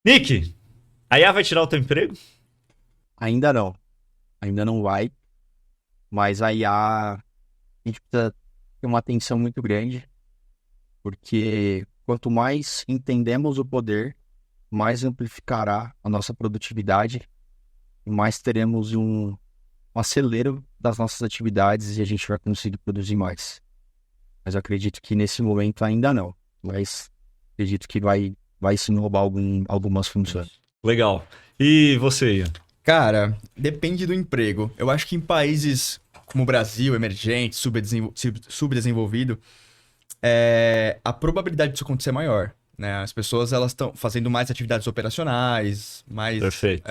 Nick, a IA vai tirar o teu emprego? Ainda não. Ainda não vai. Mas a IA, a gente precisa ter uma atenção muito grande, porque quanto mais entendemos o poder, mais amplificará a nossa produtividade e mais teremos um acelero das nossas atividades e a gente vai conseguir produzir mais. Mas eu acredito que nesse momento ainda não. Mas acredito que vai sim roubar algumas funções. Legal. E você, Ian? Cara, depende do emprego. Eu acho que em países como o Brasil, emergente, subdesenvolvido, a probabilidade disso acontecer é maior, né? As pessoas elas estão fazendo mais atividades operacionais, Perfeito.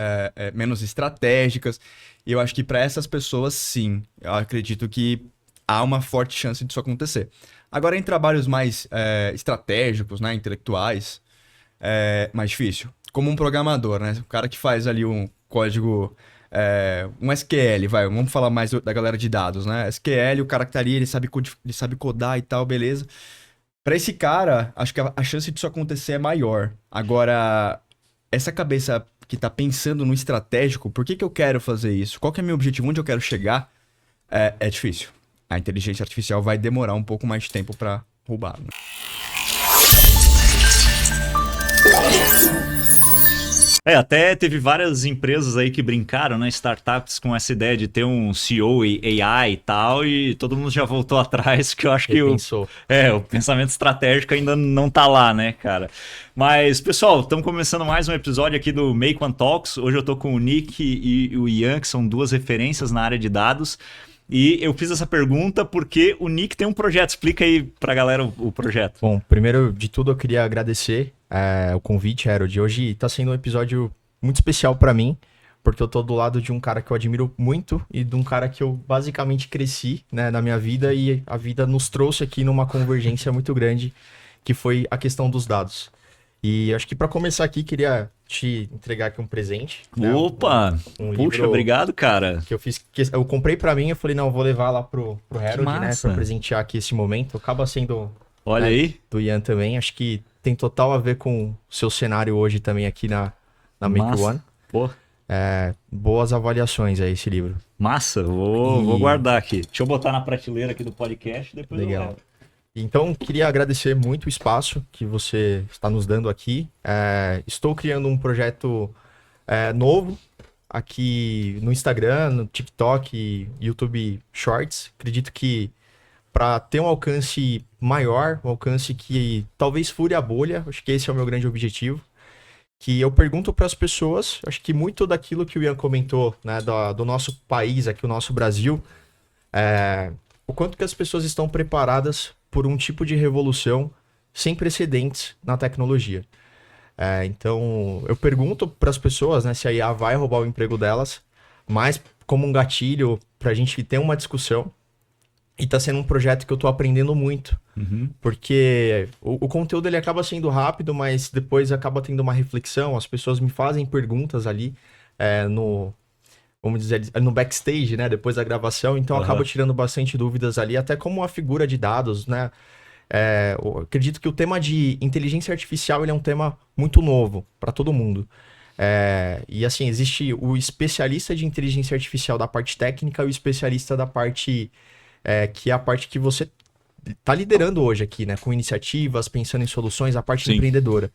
menos estratégicas. E eu acho que para essas pessoas, sim, eu acredito que há uma forte chance disso acontecer. Agora, em trabalhos mais estratégicos, né, intelectuais, é mais difícil. Como um programador, né? O cara que faz ali um código, um SQL, vai, vamos falar mais da galera de dados, né? SQL, o cara que tá ali, ele sabe codar e tal, beleza. Pra esse cara, acho que a chance disso acontecer é maior. Agora, essa cabeça que tá pensando no estratégico, por que que eu quero fazer isso? Qual que é o meu objetivo? Onde eu quero chegar? É difícil. A inteligência artificial vai demorar um pouco mais de tempo pra roubar, né? Até teve várias empresas aí que brincaram, né? Startups com essa ideia de ter um CEO e AI e tal, e todo mundo já voltou atrás, que eu acho que Repensou. o pensamento estratégico ainda não tá lá, né, cara? Mas, pessoal, estamos começando mais um episódio aqui do Make One Talks. Hoje eu tô com o Nick e o Ian, que são duas referências na área de dados. E eu fiz essa pergunta porque o Nick tem um projeto. Explica aí pra galera o projeto. Bom, primeiro de tudo eu queria agradecer o convite, Harold. Hoje tá sendo um episódio muito especial pra mim, porque eu tô do lado de um cara que eu admiro muito e de um cara que eu basicamente cresci, né, na minha vida e a vida nos trouxe aqui numa convergência muito grande, que foi a questão dos dados. E acho que pra começar aqui, queria te entregar aqui um presente, né? Opa! Um Puxa, livro obrigado, cara. que eu fiz, que eu comprei pra mim, eu falei, não, eu vou levar lá pro Que Harold, né, pra massa. presentear aqui esse momento. Acaba sendo, Olha né, aí. do Ian também. Acho que tem total a ver com o seu cenário hoje também aqui na Make Massa. One. Pô, Boas avaliações aí esse livro. massa. Vou E guardar aqui. Deixa eu botar na prateleira aqui do podcast, depois eu legal. levo. Então, queria agradecer muito o espaço que você está nos dando aqui. Estou criando um projeto novo aqui no Instagram, no TikTok e YouTube Shorts. Acredito que para ter um alcance maior, um alcance que talvez fure a bolha, acho que esse é o meu grande objetivo. Que eu pergunto para as pessoas, acho que muito daquilo que o Ian comentou, né, do nosso país, aqui o nosso Brasil, o quanto que as pessoas estão preparadas por um tipo de revolução sem precedentes na tecnologia. Então, eu pergunto para as pessoas, né, se a IA vai roubar o emprego delas, mas como um gatilho para a gente ter uma discussão. E tá sendo um projeto que eu tô aprendendo muito, Uhum. porque o conteúdo ele acaba sendo rápido, mas depois acaba tendo uma reflexão, as pessoas me fazem perguntas ali no, vamos dizer, no backstage, né, depois da gravação, então eu acabo Aham. tirando bastante dúvidas ali, até como a figura de dados, né. Eu acredito que o tema de inteligência artificial ele é um tema muito novo para todo mundo. E assim, existe o especialista de inteligência artificial da parte técnica e o especialista da parte que é a parte que você tá liderando hoje aqui, né? Com iniciativas, pensando em soluções, a parte Sim. empreendedora.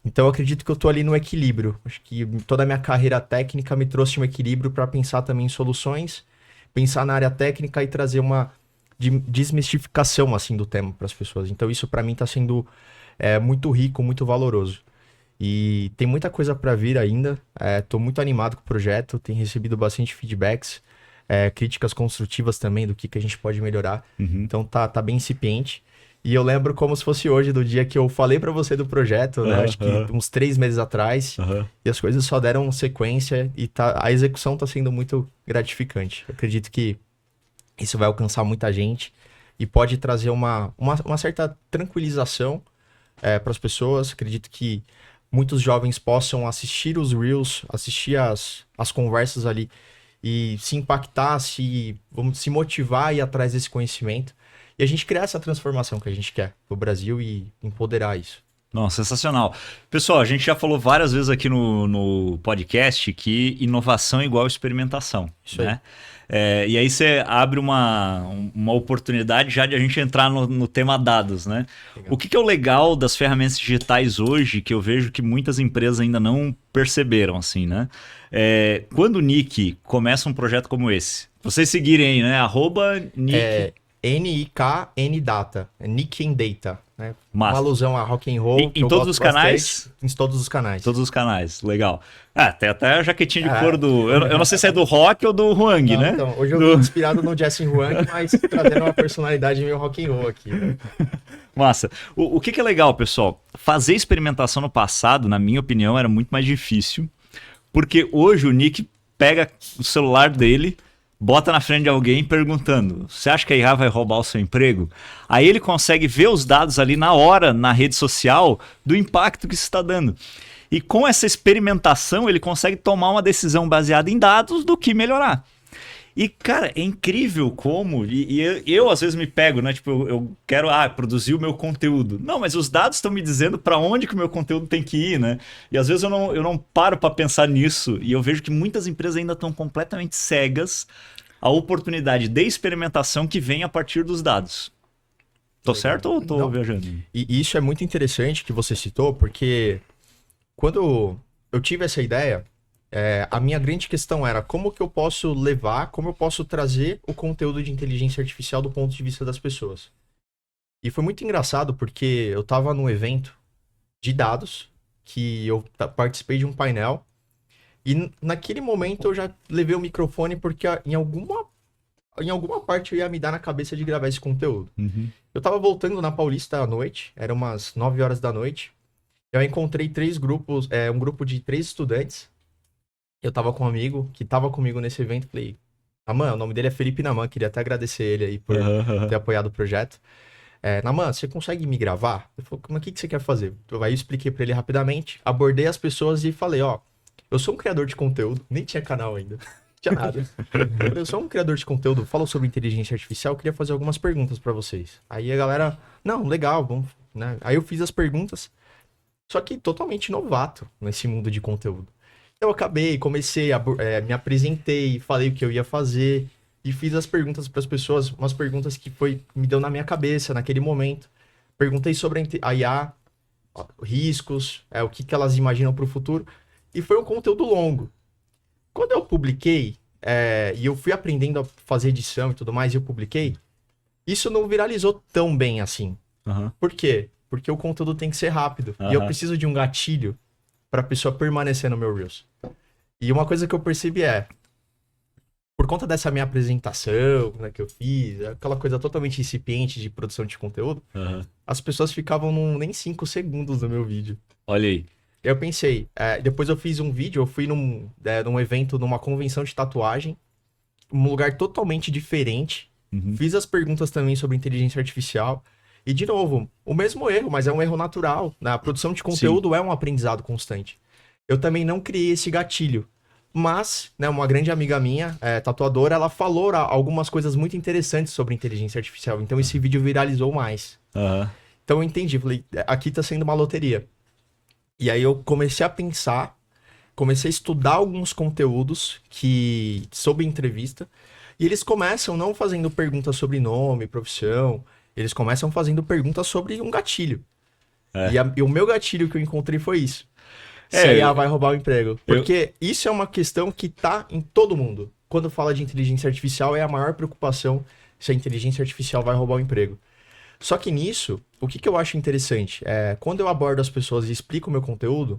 Então, eu acredito que eu tô ali no equilíbrio. Acho que toda a minha carreira técnica me trouxe um equilíbrio para pensar também em soluções, pensar na área técnica e trazer uma desmistificação, assim, do tema para as pessoas. Então, isso para mim tá sendo muito rico, muito valoroso. E tem muita coisa para vir ainda. Tô muito animado com o projeto, tenho recebido bastante feedbacks críticas construtivas também do que a gente pode melhorar. Uhum. Então tá bem incipiente. E eu lembro como se fosse hoje, do dia que eu falei pra você do projeto, né? Acho que uns 3 meses atrás. Aham. E as coisas só deram sequência e a execução tá sendo muito gratificante. Eu acredito que isso vai alcançar muita gente e pode trazer uma certa tranquilização para as pessoas. Acredito que muitos jovens possam assistir os Reels, assistir as conversas ali e se impactar, vamos se motivar a ir atrás desse conhecimento. E a gente criar essa transformação que a gente quer pro Brasil e empoderar isso. Não, sensacional. Pessoal, a gente já falou várias vezes aqui no podcast que inovação é igual experimentação, Isso aí. né? E aí você abre uma oportunidade já de a gente entrar no tema dados, né? Legal. O que é o legal das ferramentas digitais hoje, que eu vejo que muitas empresas ainda não perceberam, assim, né? Quando o Nick começa um projeto como esse, vocês seguirem aí, né? @Nick... NIKN Data, Nick and Data, né? Massa. Uma alusão a rock and roll. Em que eu todos gosto os canais? bastante. Em todos os canais. Todos os canais, legal. Tem até a jaquetinha de É. couro do... Eu não sei se é do Rock ou do Huang, Não, né? Então, hoje eu tô inspirado no Jesse Huang, mas trazendo uma personalidade meio rock and roll aqui. Né? Massa. O que é legal, pessoal? Fazer experimentação no passado, na minha opinião, era muito mais difícil, porque hoje o Nick pega o celular dele, bota na frente de alguém perguntando: você acha que a IA vai roubar o seu emprego? Aí ele consegue ver os dados ali na hora, na rede social, do impacto que isso está dando. E com essa experimentação, ele consegue tomar uma decisão baseada em dados do que melhorar. E, cara, é incrível como... E eu às vezes me pego, né? Tipo, eu quero produzir o meu conteúdo. Não, mas os dados estão me dizendo para onde que o meu conteúdo tem que ir, né? E às vezes eu não paro para pensar nisso. E eu vejo que muitas empresas ainda estão completamente cegas à oportunidade de experimentação que vem a partir dos dados. Tô certo ou tô Não. viajando? E isso é muito interessante que você citou, porque quando eu tive essa ideia, a minha grande questão era como que eu posso levar, como eu posso trazer o conteúdo de inteligência artificial do ponto de vista das pessoas. E foi muito engraçado porque eu estava num evento de dados, que eu participei de um painel, e naquele momento eu já levei o microfone porque em alguma parte eu ia me dar na cabeça de gravar esse conteúdo. Uhum. Eu tava voltando na Paulista à noite, eram umas 9 horas da noite. Eu encontrei 3 grupos, um grupo de 3 estudantes. Eu tava com um amigo que tava comigo nesse evento. Falei, Naman, o nome dele é Felipe Naman, queria até agradecer ele aí por ter apoiado o projeto. Naman, você consegue me gravar? Ele falou, mas o que você quer fazer? Aí eu expliquei pra ele rapidamente, abordei as pessoas e falei, eu sou um criador de conteúdo, nem tinha canal ainda. Tinha nada. Eu sou um criador de conteúdo, falo sobre inteligência artificial, queria fazer algumas perguntas pra vocês. Aí a galera, não, legal, vamos, né? Aí eu fiz as perguntas, só que totalmente novato nesse mundo de conteúdo. Eu acabei, me apresentei, falei o que eu ia fazer e fiz as perguntas pras pessoas, umas perguntas que me deu na minha cabeça naquele momento. Perguntei sobre a IA, riscos, o que elas imaginam pro futuro, e foi um conteúdo longo. Quando eu publiquei, e eu fui aprendendo a fazer edição e tudo mais, e eu publiquei, isso não viralizou tão bem assim. Uhum. Por quê? Porque o conteúdo tem que ser rápido. E eu preciso de um gatilho pra pessoa permanecer no meu Reels. E uma coisa que eu percebi por conta dessa minha apresentação, né, que eu fiz, aquela coisa totalmente incipiente de produção de conteúdo, as pessoas ficavam nem 5 segundos no meu vídeo. Olha aí. Eu pensei, depois eu fiz um vídeo, eu fui num evento, numa convenção de tatuagem, um lugar totalmente diferente, fiz as perguntas também sobre inteligência artificial, e de novo, o mesmo erro, mas é um erro natural, né? A produção de conteúdo é um aprendizado constante. Eu também não criei esse gatilho, mas, né, uma grande amiga minha, tatuadora, ela falou algumas coisas muito interessantes sobre inteligência artificial, então esse vídeo viralizou mais. Então eu entendi, falei, aqui tá sendo uma loteria. E aí eu comecei a pensar, comecei a estudar alguns conteúdos sobre entrevista, e eles começam não fazendo perguntas sobre nome, profissão, eles começam fazendo perguntas sobre um gatilho. E o meu gatilho que eu encontrei foi isso. Se a IA vai roubar o emprego. Porque isso é uma questão que tá em todo mundo. Quando fala de inteligência artificial, é a maior preocupação se a inteligência artificial vai roubar o emprego. Só que nisso, o que eu acho interessante quando eu abordo as pessoas e explico o meu conteúdo,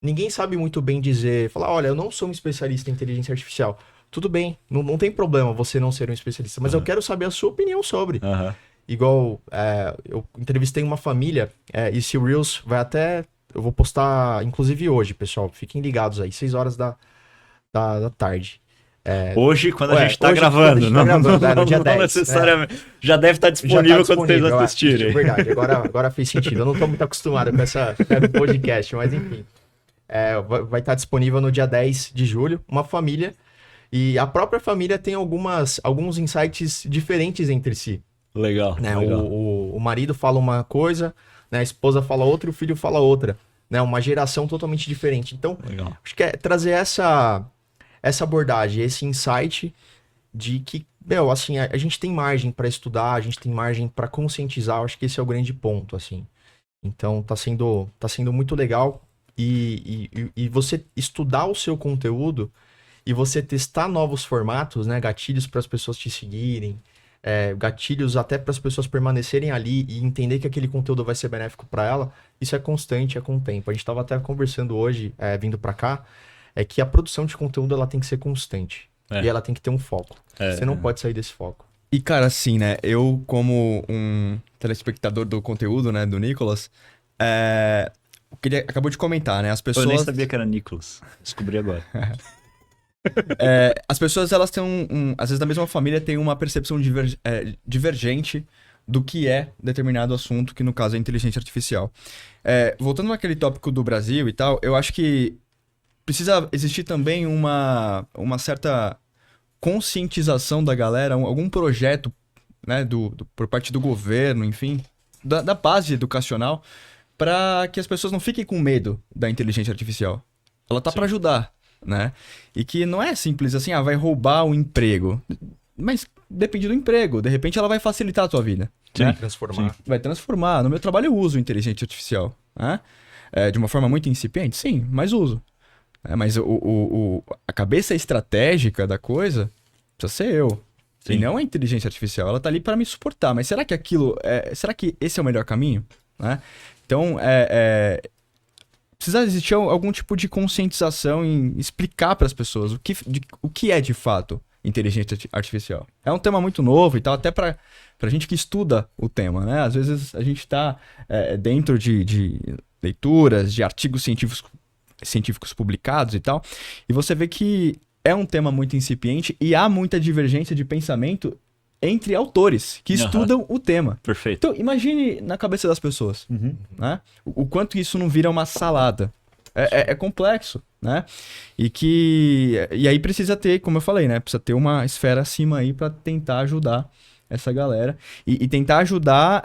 ninguém sabe muito bem falar, olha, eu não sou um especialista em inteligência artificial. Tudo bem, não tem problema você não ser um especialista, mas eu quero saber a sua opinião sobre. Igual, eu entrevistei uma família, esse Reels vai até... Eu vou postar, inclusive hoje, pessoal, fiquem ligados aí, 6 horas da tarde. Hoje, quando a gente tá gravando. No dia 10. Não necessariamente. Já deve estar disponível quando vocês assistirem. Verdade, agora fez sentido. Eu não tô muito acostumado com essa podcast, mas enfim. Vai estar disponível no dia 10 de julho, uma família. E a própria família tem alguns insights diferentes entre si. Legal. Né? Legal. O marido fala uma coisa, né? A esposa fala outra e o filho fala outra, né? Uma geração totalmente diferente. Então, Legal. acho que é trazer essa abordagem, esse insight de que, meu, assim, a gente tem margem para estudar, a gente tem margem para conscientizar, eu acho que esse é o grande ponto, assim. Então, tá sendo muito legal e você estudar o seu conteúdo e você testar novos formatos, né? Gatilhos para as pessoas te seguirem, gatilhos até para as pessoas permanecerem ali e entender que aquele conteúdo vai ser benéfico para ela, isso é constante, é com o tempo. A gente estava até conversando hoje, vindo para cá, é que a produção de conteúdo ela tem que ser constante. E ela tem que ter um foco. Você não pode sair desse foco. E, cara, assim, né? Eu, como um telespectador do conteúdo, né, do Nicolas, o que ele acabou de comentar, né? As pessoas... Eu nem sabia que era Nicolas. Descobri agora. As pessoas, elas têm às vezes, da mesma família, tem uma percepção divergente do que é determinado assunto, que no caso é inteligência artificial. Voltando naquele tópico do Brasil e tal, eu acho que precisa existir também uma certa conscientização da galera, algum projeto, né, por parte do governo, enfim, da base educacional, para que as pessoas não fiquem com medo da inteligência artificial. Ela tá para ajudar, né? E que não é simples assim, vai roubar o emprego. Mas depende do emprego. De repente ela vai facilitar a tua vida. Sim, né? transformar. Sim. Vai transformar. No meu trabalho eu uso inteligência artificial. Né? De uma forma muito incipiente? Sim, mas uso. Mas a cabeça estratégica da coisa precisa ser eu. Sim. E não a inteligência artificial. Ela tá ali para me suportar. Mas será que será que esse é o melhor caminho? Né? Então, precisa existir algum tipo de conscientização em explicar para as pessoas o que é de fato inteligência artificial. É um tema muito novo e tal, até para gente que estuda o tema, né? Às vezes a gente está dentro de leituras, de artigos científicos publicados e tal, e você vê que é um tema muito incipiente e há muita divergência de pensamento entre autores que estudam o tema. Perfeito. Então, imagine na cabeça das pessoas, né? O quanto isso não vira uma salada. É complexo, né? E aí precisa ter, como eu falei, né? Precisa ter uma esfera acima aí para tentar ajudar essa galera. E tentar ajudar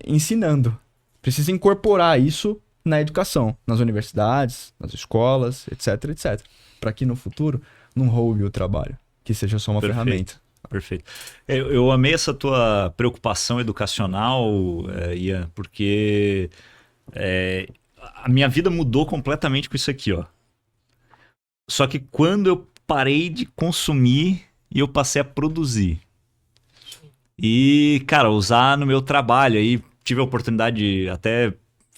ensinando. Precisa incorporar isso na educação, nas universidades, nas escolas, etc, etc. Para que no futuro não roube o trabalho. Que seja só uma ferramenta. Perfeito. Eu amei essa tua preocupação educacional, Ian, porque a minha vida mudou completamente com isso aqui, ó. Só que quando eu parei de consumir e eu passei a produzir. E, cara, usar no meu trabalho. Aí tive a oportunidade de até...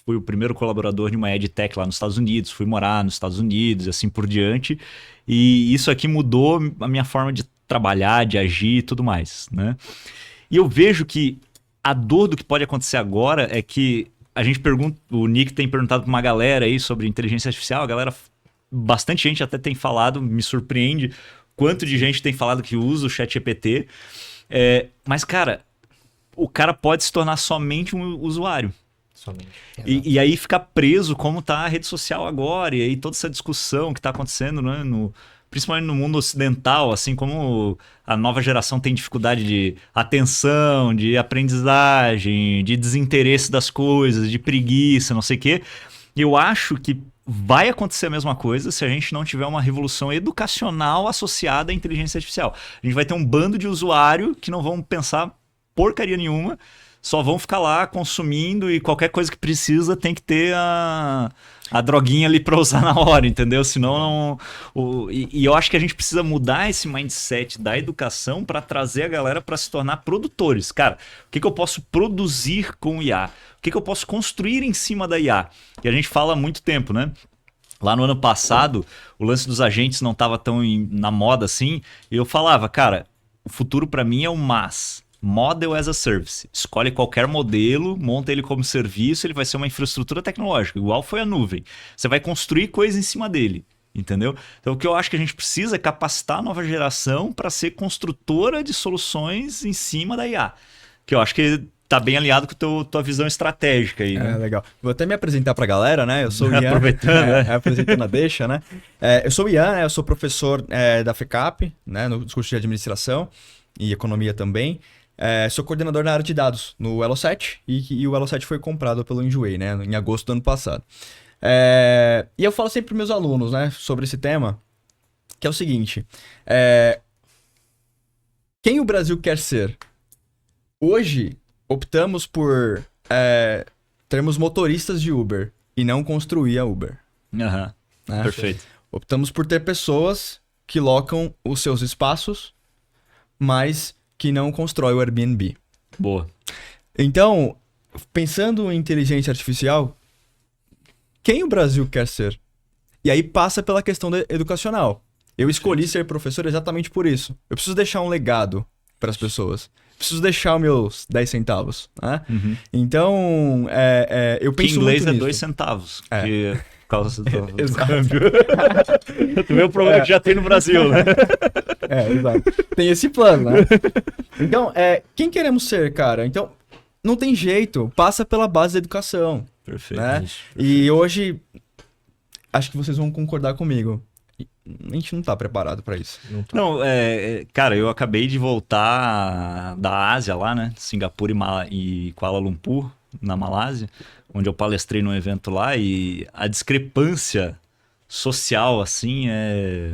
Fui o primeiro colaborador de uma EdTech lá nos Estados Unidos, fui morar nos Estados Unidos e assim por diante. E isso aqui mudou a minha forma de trabalhar, de agir e tudo mais, né? E eu vejo que a dor do que pode acontecer agora é que a gente pergunta, o Nick tem perguntado para uma galera aí sobre inteligência artificial, a galera, bastante gente até tem falado, me surpreende quanto de gente tem falado que usa o ChatGPT, mas cara, o cara pode se tornar somente um usuário. Somente. E aí ficar preso como tá a rede social agora, e aí toda essa discussão que tá acontecendo, né, principalmente no mundo ocidental, assim como a nova geração tem dificuldade de atenção, de aprendizagem, de desinteresse das coisas, de preguiça, não sei o quê. Eu acho que vai acontecer a mesma coisa se a gente não tiver uma revolução educacional associada à inteligência artificial. A gente vai ter um bando de usuário que não vão pensar porcaria nenhuma, só vão ficar lá consumindo e qualquer coisa que precisa tem que ter a droguinha ali para usar na hora, entendeu? Senão não... E eu acho que a gente precisa mudar esse mindset da educação para trazer a galera para se tornar produtores. Cara, o que eu posso produzir com o IA? O que eu posso construir em cima da IA? E a gente fala há muito tempo, né? Lá no ano passado, o lance dos agentes não estava tão na moda assim, e eu falava, cara, o futuro para mim é o MaaS. Model as a Service. Escolhe qualquer modelo, monta ele como serviço, ele vai ser uma infraestrutura tecnológica, igual foi a nuvem. Você vai construir coisa em cima dele, entendeu? Então o que eu acho que a gente precisa é capacitar a nova geração para ser construtora de soluções em cima da IA. Que eu acho que tá bem alinhado com a tua visão estratégica aí, né? Legal. Vou até me apresentar pra galera, né? Eu sou o Ian. Aproveitando, apresentando a deixa, né? Eu sou o Ian, né? Eu sou professor da FECAP, né? No curso de administração e economia também. sou coordenador na área de dados no Elo7 e o Elo7 foi comprado pelo Enjoei, né? Em agosto do ano passado. E eu falo sempre para meus alunos, né? Sobre esse tema, que é o seguinte. Quem o Brasil quer ser? Hoje, optamos por termos motoristas de Uber e não construir a Uber. Aham, Né? perfeito. Optamos por ter pessoas que locam os seus espaços, mas que não constroem o Airbnb. Boa. Então, pensando em inteligência artificial, quem o Brasil quer ser? E aí passa pela questão educacional. Eu escolhi ser professor exatamente por isso. Eu preciso deixar um legado para as pessoas. Preciso deixar os meus 10 centavos. Né? Uhum. Então, eu Que em penso inglês muito é nisso. 2 centavos. Que, por causa do Exato. câmbio. Tu vê o problema que já tem no Brasil, né? Exato. Tem esse plano, né? Então, quem queremos ser, cara? Então, não tem jeito. Passa pela base da educação, Perfeito. né? E hoje, acho que vocês vão concordar comigo. A gente não tá preparado pra isso. Não, cara, eu acabei de voltar da Ásia lá, né? Singapura e Kuala Lumpur, na Malásia, onde eu palestrei num evento lá e a discrepância social, assim, é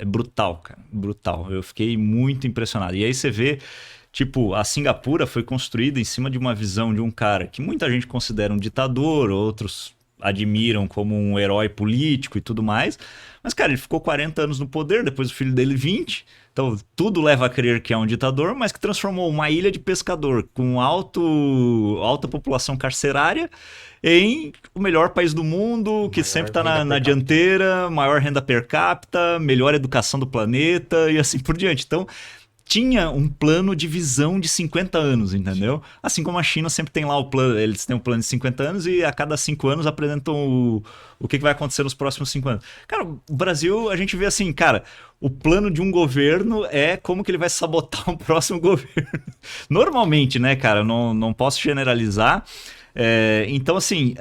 brutal, cara. Brutal. Eu fiquei muito impressionado. E aí você vê, tipo, a Singapura foi construída em cima de uma visão de um cara que muita gente considera um ditador, outros admiram como um herói político e tudo mais. Mas, cara, ele ficou 40 anos no poder, depois o filho dele 20. Então, tudo leva a crer que é um ditador, mas que transformou uma ilha de pescador com alta população carcerária em o melhor país do mundo, que sempre está na dianteira, maior renda per capita, melhor educação do planeta e assim por diante. Então, tinha um plano de visão de 50 anos, entendeu? Assim como a China sempre tem lá o plano, eles têm um plano de 50 anos e a cada 5 anos apresentam o que vai acontecer nos próximos 5 anos. Cara, o Brasil, a gente vê assim, cara, o plano de um governo é como que ele vai sabotar o próximo governo. Normalmente, né, cara, não posso generalizar. Então, assim,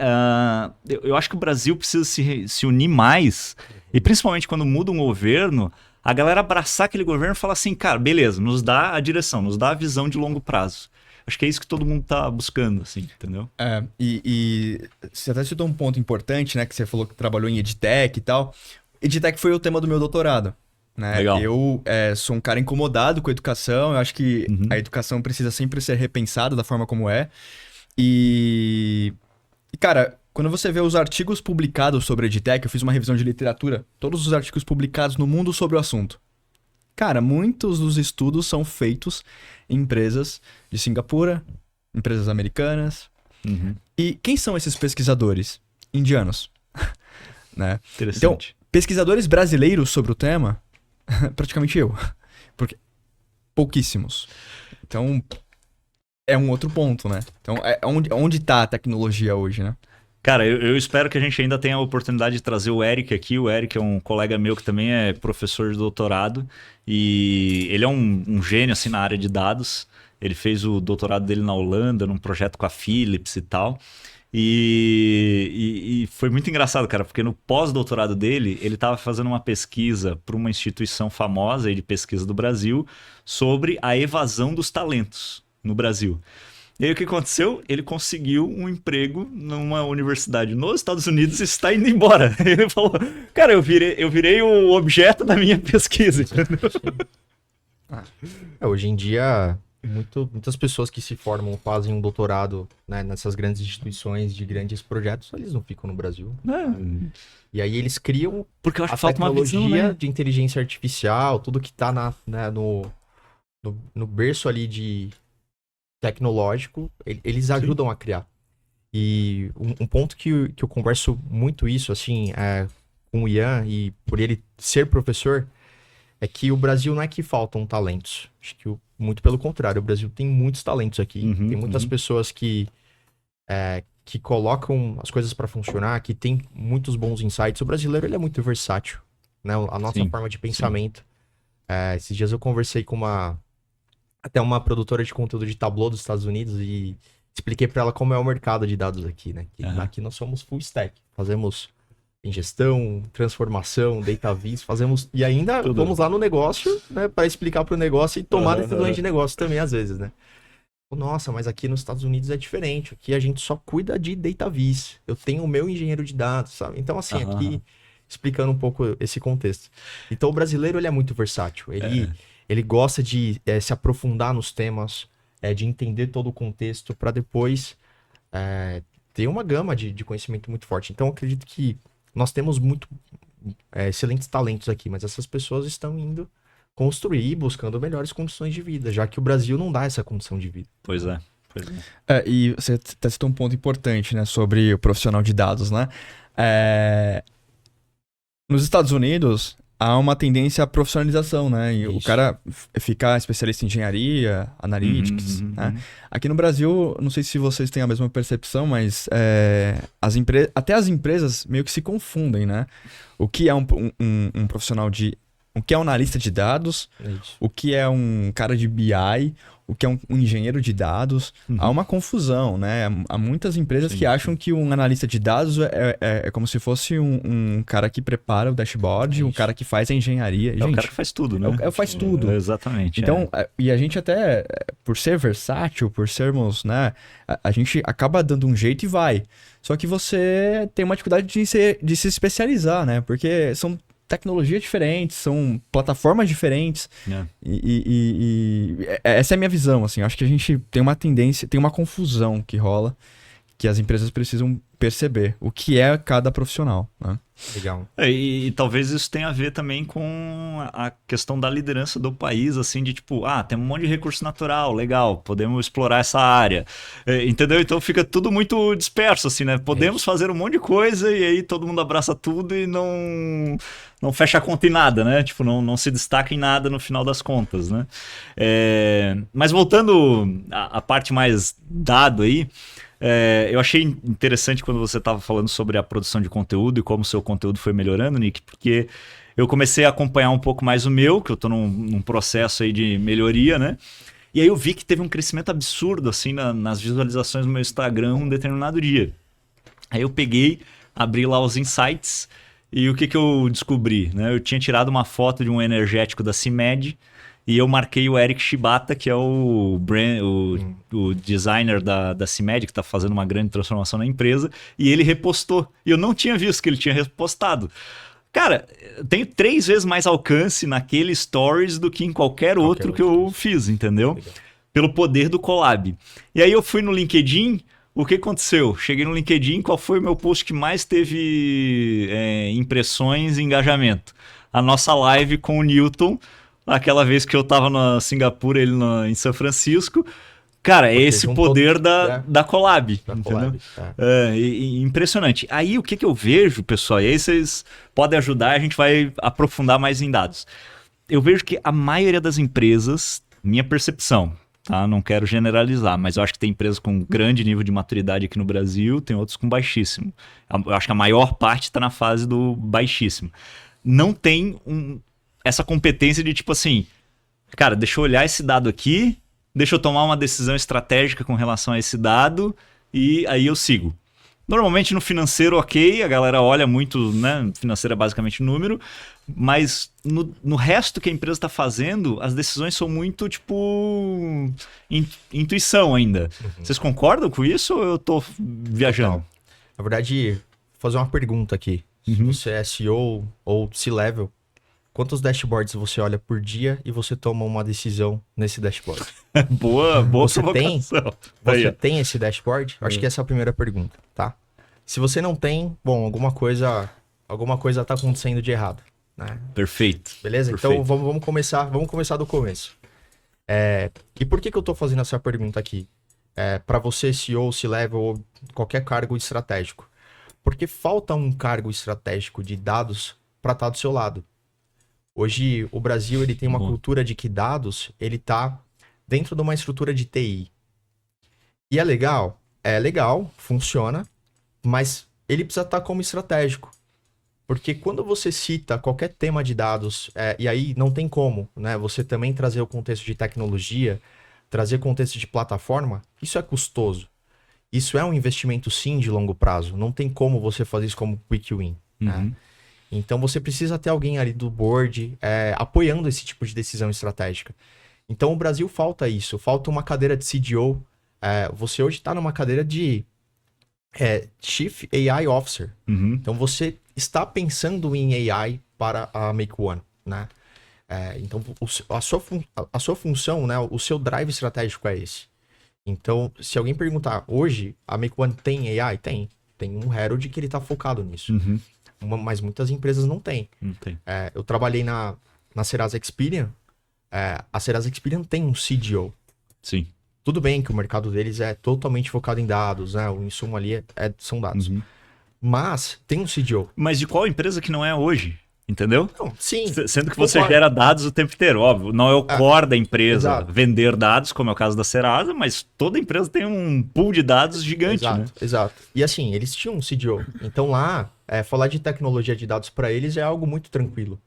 eu acho que o Brasil precisa se unir mais, e principalmente quando muda um governo, a galera abraçar aquele governo e falar assim, cara, beleza, nos dá a direção, nos dá a visão de longo prazo. Acho que é isso que todo mundo tá buscando, assim, entendeu? E você até citou um ponto importante, né, que você falou que trabalhou em EdTech e tal. EdTech foi o tema do meu doutorado. Né? Legal. Eu sou um cara incomodado com a educação, eu acho que a educação precisa sempre ser repensada da forma como é. E cara, quando você vê os artigos publicados sobre EdTech, eu fiz uma revisão de literatura, todos os artigos publicados no mundo sobre o assunto. Cara, muitos dos estudos são feitos em empresas de Singapura, empresas americanas. E quem são esses pesquisadores? Indianos. Né? Interessante. Então, pesquisadores brasileiros sobre o tema, praticamente eu. Porque pouquíssimos. Então, é um outro ponto, né? Então, onde tá a tecnologia hoje, né? Cara, eu espero que a gente ainda tenha a oportunidade de trazer o Eric aqui. O Eric é um colega meu que também é professor de doutorado e ele é um gênio assim, na área de dados. Ele fez o doutorado dele na Holanda, num projeto com a Philips e tal. E foi muito engraçado, cara, porque no pós-doutorado dele, ele estava fazendo uma pesquisa para uma instituição famosa aí de pesquisa do Brasil sobre a evasão dos talentos no Brasil. E aí o que aconteceu? Ele conseguiu um emprego numa universidade nos Estados Unidos e está indo embora. Ele falou, cara, eu virei o objeto da minha pesquisa. Hoje em dia, muitas pessoas que se formam, fazem um doutorado, né, nessas grandes instituições de grandes projetos, eles não ficam no Brasil. E aí eles criam Porque eu acho a que falta uma visão, tecnologia né? de inteligência artificial, tudo que tá no berço ali de tecnológico, eles ajudam a criar. E um ponto que eu converso muito isso, assim, com o Ian, e por ele ser professor, é que o Brasil não é que faltam talentos. Acho que muito pelo contrário, o Brasil tem muitos talentos aqui. Tem muitas pessoas que colocam as coisas para funcionar, que tem muitos bons insights. O brasileiro, ele é muito versátil, né? A nossa forma de pensamento. Esses dias eu conversei com até uma produtora de conteúdo de Tableau dos Estados Unidos e expliquei para ela como é o mercado de dados aqui, né? Que aqui nós somos full stack. Fazemos ingestão, transformação, data viz, fazemos... E ainda vamos lá no negócio, né? Para explicar para o negócio e tomar decisões de negócio também, às vezes, né? Nossa, mas aqui nos Estados Unidos é diferente. Aqui a gente só cuida de database. Eu tenho o meu engenheiro de dados, sabe? Então, assim, Aham. aqui, explicando um pouco esse contexto. Então, o brasileiro, ele é muito versátil. Ele gosta de se aprofundar nos temas, de entender todo o contexto, para depois ter uma gama de conhecimento muito forte. Então, eu acredito que nós temos excelentes talentos aqui, mas essas pessoas estão indo construir, buscando melhores condições de vida, já que o Brasil não dá essa condição de vida. Pois é. Pois é. E você até citou um ponto importante, né, sobre o profissional de dados, né? Nos Estados Unidos, há uma tendência à profissionalização, né? E o Isso. cara ficar especialista em engenharia, analytics, né? Aqui no Brasil, não sei se vocês têm a mesma percepção, mas até as empresas meio que se confundem, né? O que é um profissional o que é um analista de dados, É isso. o que é um cara de BI, o que é um engenheiro de dados. Há uma confusão, né? Há muitas empresas que acham que um analista de dados é como se fosse um cara que prepara o dashboard, um cara que faz a engenharia. É o cara que faz tudo, né? Faz tudo. Exatamente. Então, e a gente até, por ser versátil, por sermos, né? A gente acaba dando um jeito e vai. Só que você tem uma dificuldade de se especializar, né? Porque são tecnologias diferentes, são plataformas diferentes. E essa é a minha visão, assim. Acho que a gente tem uma tendência, tem uma confusão que rola, que as empresas precisam perceber o que é cada profissional, né? Legal. E talvez isso tenha a ver também com a questão da liderança do país, assim, de tipo, tem um monte de recurso natural, legal, podemos explorar essa área, entendeu? Então fica tudo muito disperso, assim, né? Podemos fazer um monte de coisa e aí todo mundo abraça tudo e não fecha a conta em nada, né? Tipo, não se destaca em nada no final das contas, né? Mas voltando à parte mais dado aí, eu achei interessante quando você estava falando sobre a produção de conteúdo e como o seu conteúdo foi melhorando, Nick, porque eu comecei a acompanhar um pouco mais o meu, que eu estou num processo aí de melhoria, né? E aí eu vi que teve um crescimento absurdo, assim, nas visualizações do meu Instagram um determinado dia. Aí eu peguei, abri lá os insights e o que eu descobri, né? Eu tinha tirado uma foto de um energético da CIMED, e eu marquei o Eric Shibata, que é o designer da CIMED, que está fazendo uma grande transformação na empresa, e ele repostou. E eu não tinha visto que ele tinha repostado. Cara, eu tenho 3 vezes mais alcance naquele stories do que em qualquer outro que eu fiz, entendeu? Legal. Pelo poder do collab. E aí eu fui no LinkedIn, o que aconteceu? Cheguei no LinkedIn, qual foi o meu post que mais teve impressões e engajamento? A nossa live com o Newton, aquela vez que eu tava na Singapura, ele em São Francisco. Cara, é esse poder da collab. Da entendeu? collab, Impressionante. Aí o que eu vejo, pessoal, e aí vocês podem ajudar, a gente vai aprofundar mais em dados. Eu vejo que a maioria das empresas, minha percepção, tá? Não quero generalizar, mas eu acho que tem empresas com grande nível de maturidade aqui no Brasil, tem outros com baixíssimo. Eu acho que a maior parte está na fase do baixíssimo. Não tem essa competência de tipo assim, cara, deixa eu olhar esse dado aqui, deixa eu tomar uma decisão estratégica com relação a esse dado e aí eu sigo. Normalmente no financeiro, ok, a galera olha muito, né? Financeiro é basicamente número, mas no resto que a empresa está fazendo, as decisões são muito, tipo, intuição ainda. Vocês concordam com isso ou eu tô viajando? Total. Na verdade, vou fazer uma pergunta aqui. Se você é CEO ou C-Level, quantos dashboards você olha por dia e você toma uma decisão nesse dashboard? Boa Você provocação. Você tem esse dashboard? Acho que essa é a primeira pergunta, tá? Se você não tem, bom, alguma coisa tá acontecendo de errado, né? Perfeito. Beleza? Perfeito. Então vamos começar do começo. E por que eu tô fazendo essa pergunta aqui? Para você, CEO, C-Level ou qualquer cargo estratégico. Porque falta um cargo estratégico de dados para estar do seu lado. Hoje, o Brasil ele tem uma cultura de que dados ele tá dentro de uma estrutura de TI. E é legal, funciona, mas ele precisa estar como estratégico. Porque quando você cita qualquer tema de dados, e aí não tem como, né? Você também trazer o contexto de tecnologia, trazer contexto de plataforma, isso é custoso. Isso é um investimento sim de longo prazo. Não tem como você fazer isso como quick win. Né? Então você precisa ter alguém ali do board apoiando esse tipo de decisão estratégica. Então, o Brasil falta isso. Falta uma cadeira de CDO. Você hoje está numa cadeira de Chief AI Officer. Uhum. Então, você está pensando em AI para a Make One, né? Então, a sua função, né? O seu drive estratégico é esse. Então, se alguém perguntar, hoje, a Make One tem AI? Tem. Tem um Herald que ele está focado nisso. Uhum. Mas muitas empresas não têm. Não tem. Eu trabalhei na Serasa Experian. A Serasa Experian tem um CDO. Sim. Tudo bem que o mercado deles é totalmente focado em dados, né? O insumo ali são dados. Uhum. Mas tem um CDO. Mas de qual empresa que não é hoje? Entendeu? Não, sim. Sendo que você Concordo. gera dados o tempo inteiro, óbvio. Não é o core da empresa exato. vender dados, como é o caso da Serasa, mas toda empresa tem um pool de dados gigante, Exato, né? exato. E assim, eles tinham um CDO. Então lá, falar de tecnologia de dados para eles é algo muito tranquilo.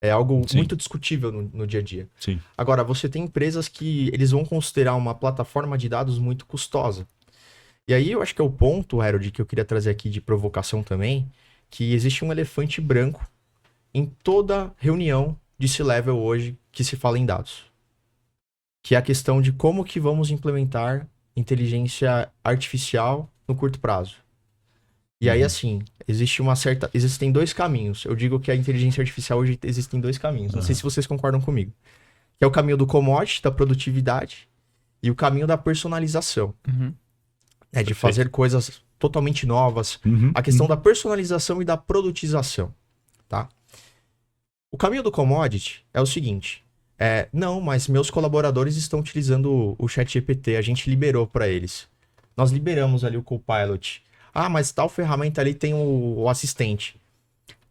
É algo Sim. muito discutível no dia a dia. Sim. Agora, você tem empresas que eles vão considerar uma plataforma de dados muito custosa. E aí eu acho que é o ponto, Harold, que eu queria trazer aqui de provocação também, que existe um elefante branco em toda reunião de C-Level hoje que se fala em dados. Que é a questão de como que vamos implementar inteligência artificial no curto prazo. E aí, assim, existem dois caminhos. Eu digo que a inteligência artificial hoje existem dois caminhos. Não sei se vocês concordam comigo. Que é o caminho do commodity, da produtividade, e o caminho da personalização. Uhum. De Perfeito. fazer coisas totalmente novas. Uhum. A questão da personalização e da produtização, tá? O caminho do commodity é o seguinte. Não, mas meus colaboradores estão utilizando o ChatGPT, a gente liberou para eles. Nós liberamos ali o Copilot. Ah, mas tal ferramenta ali tem o assistente.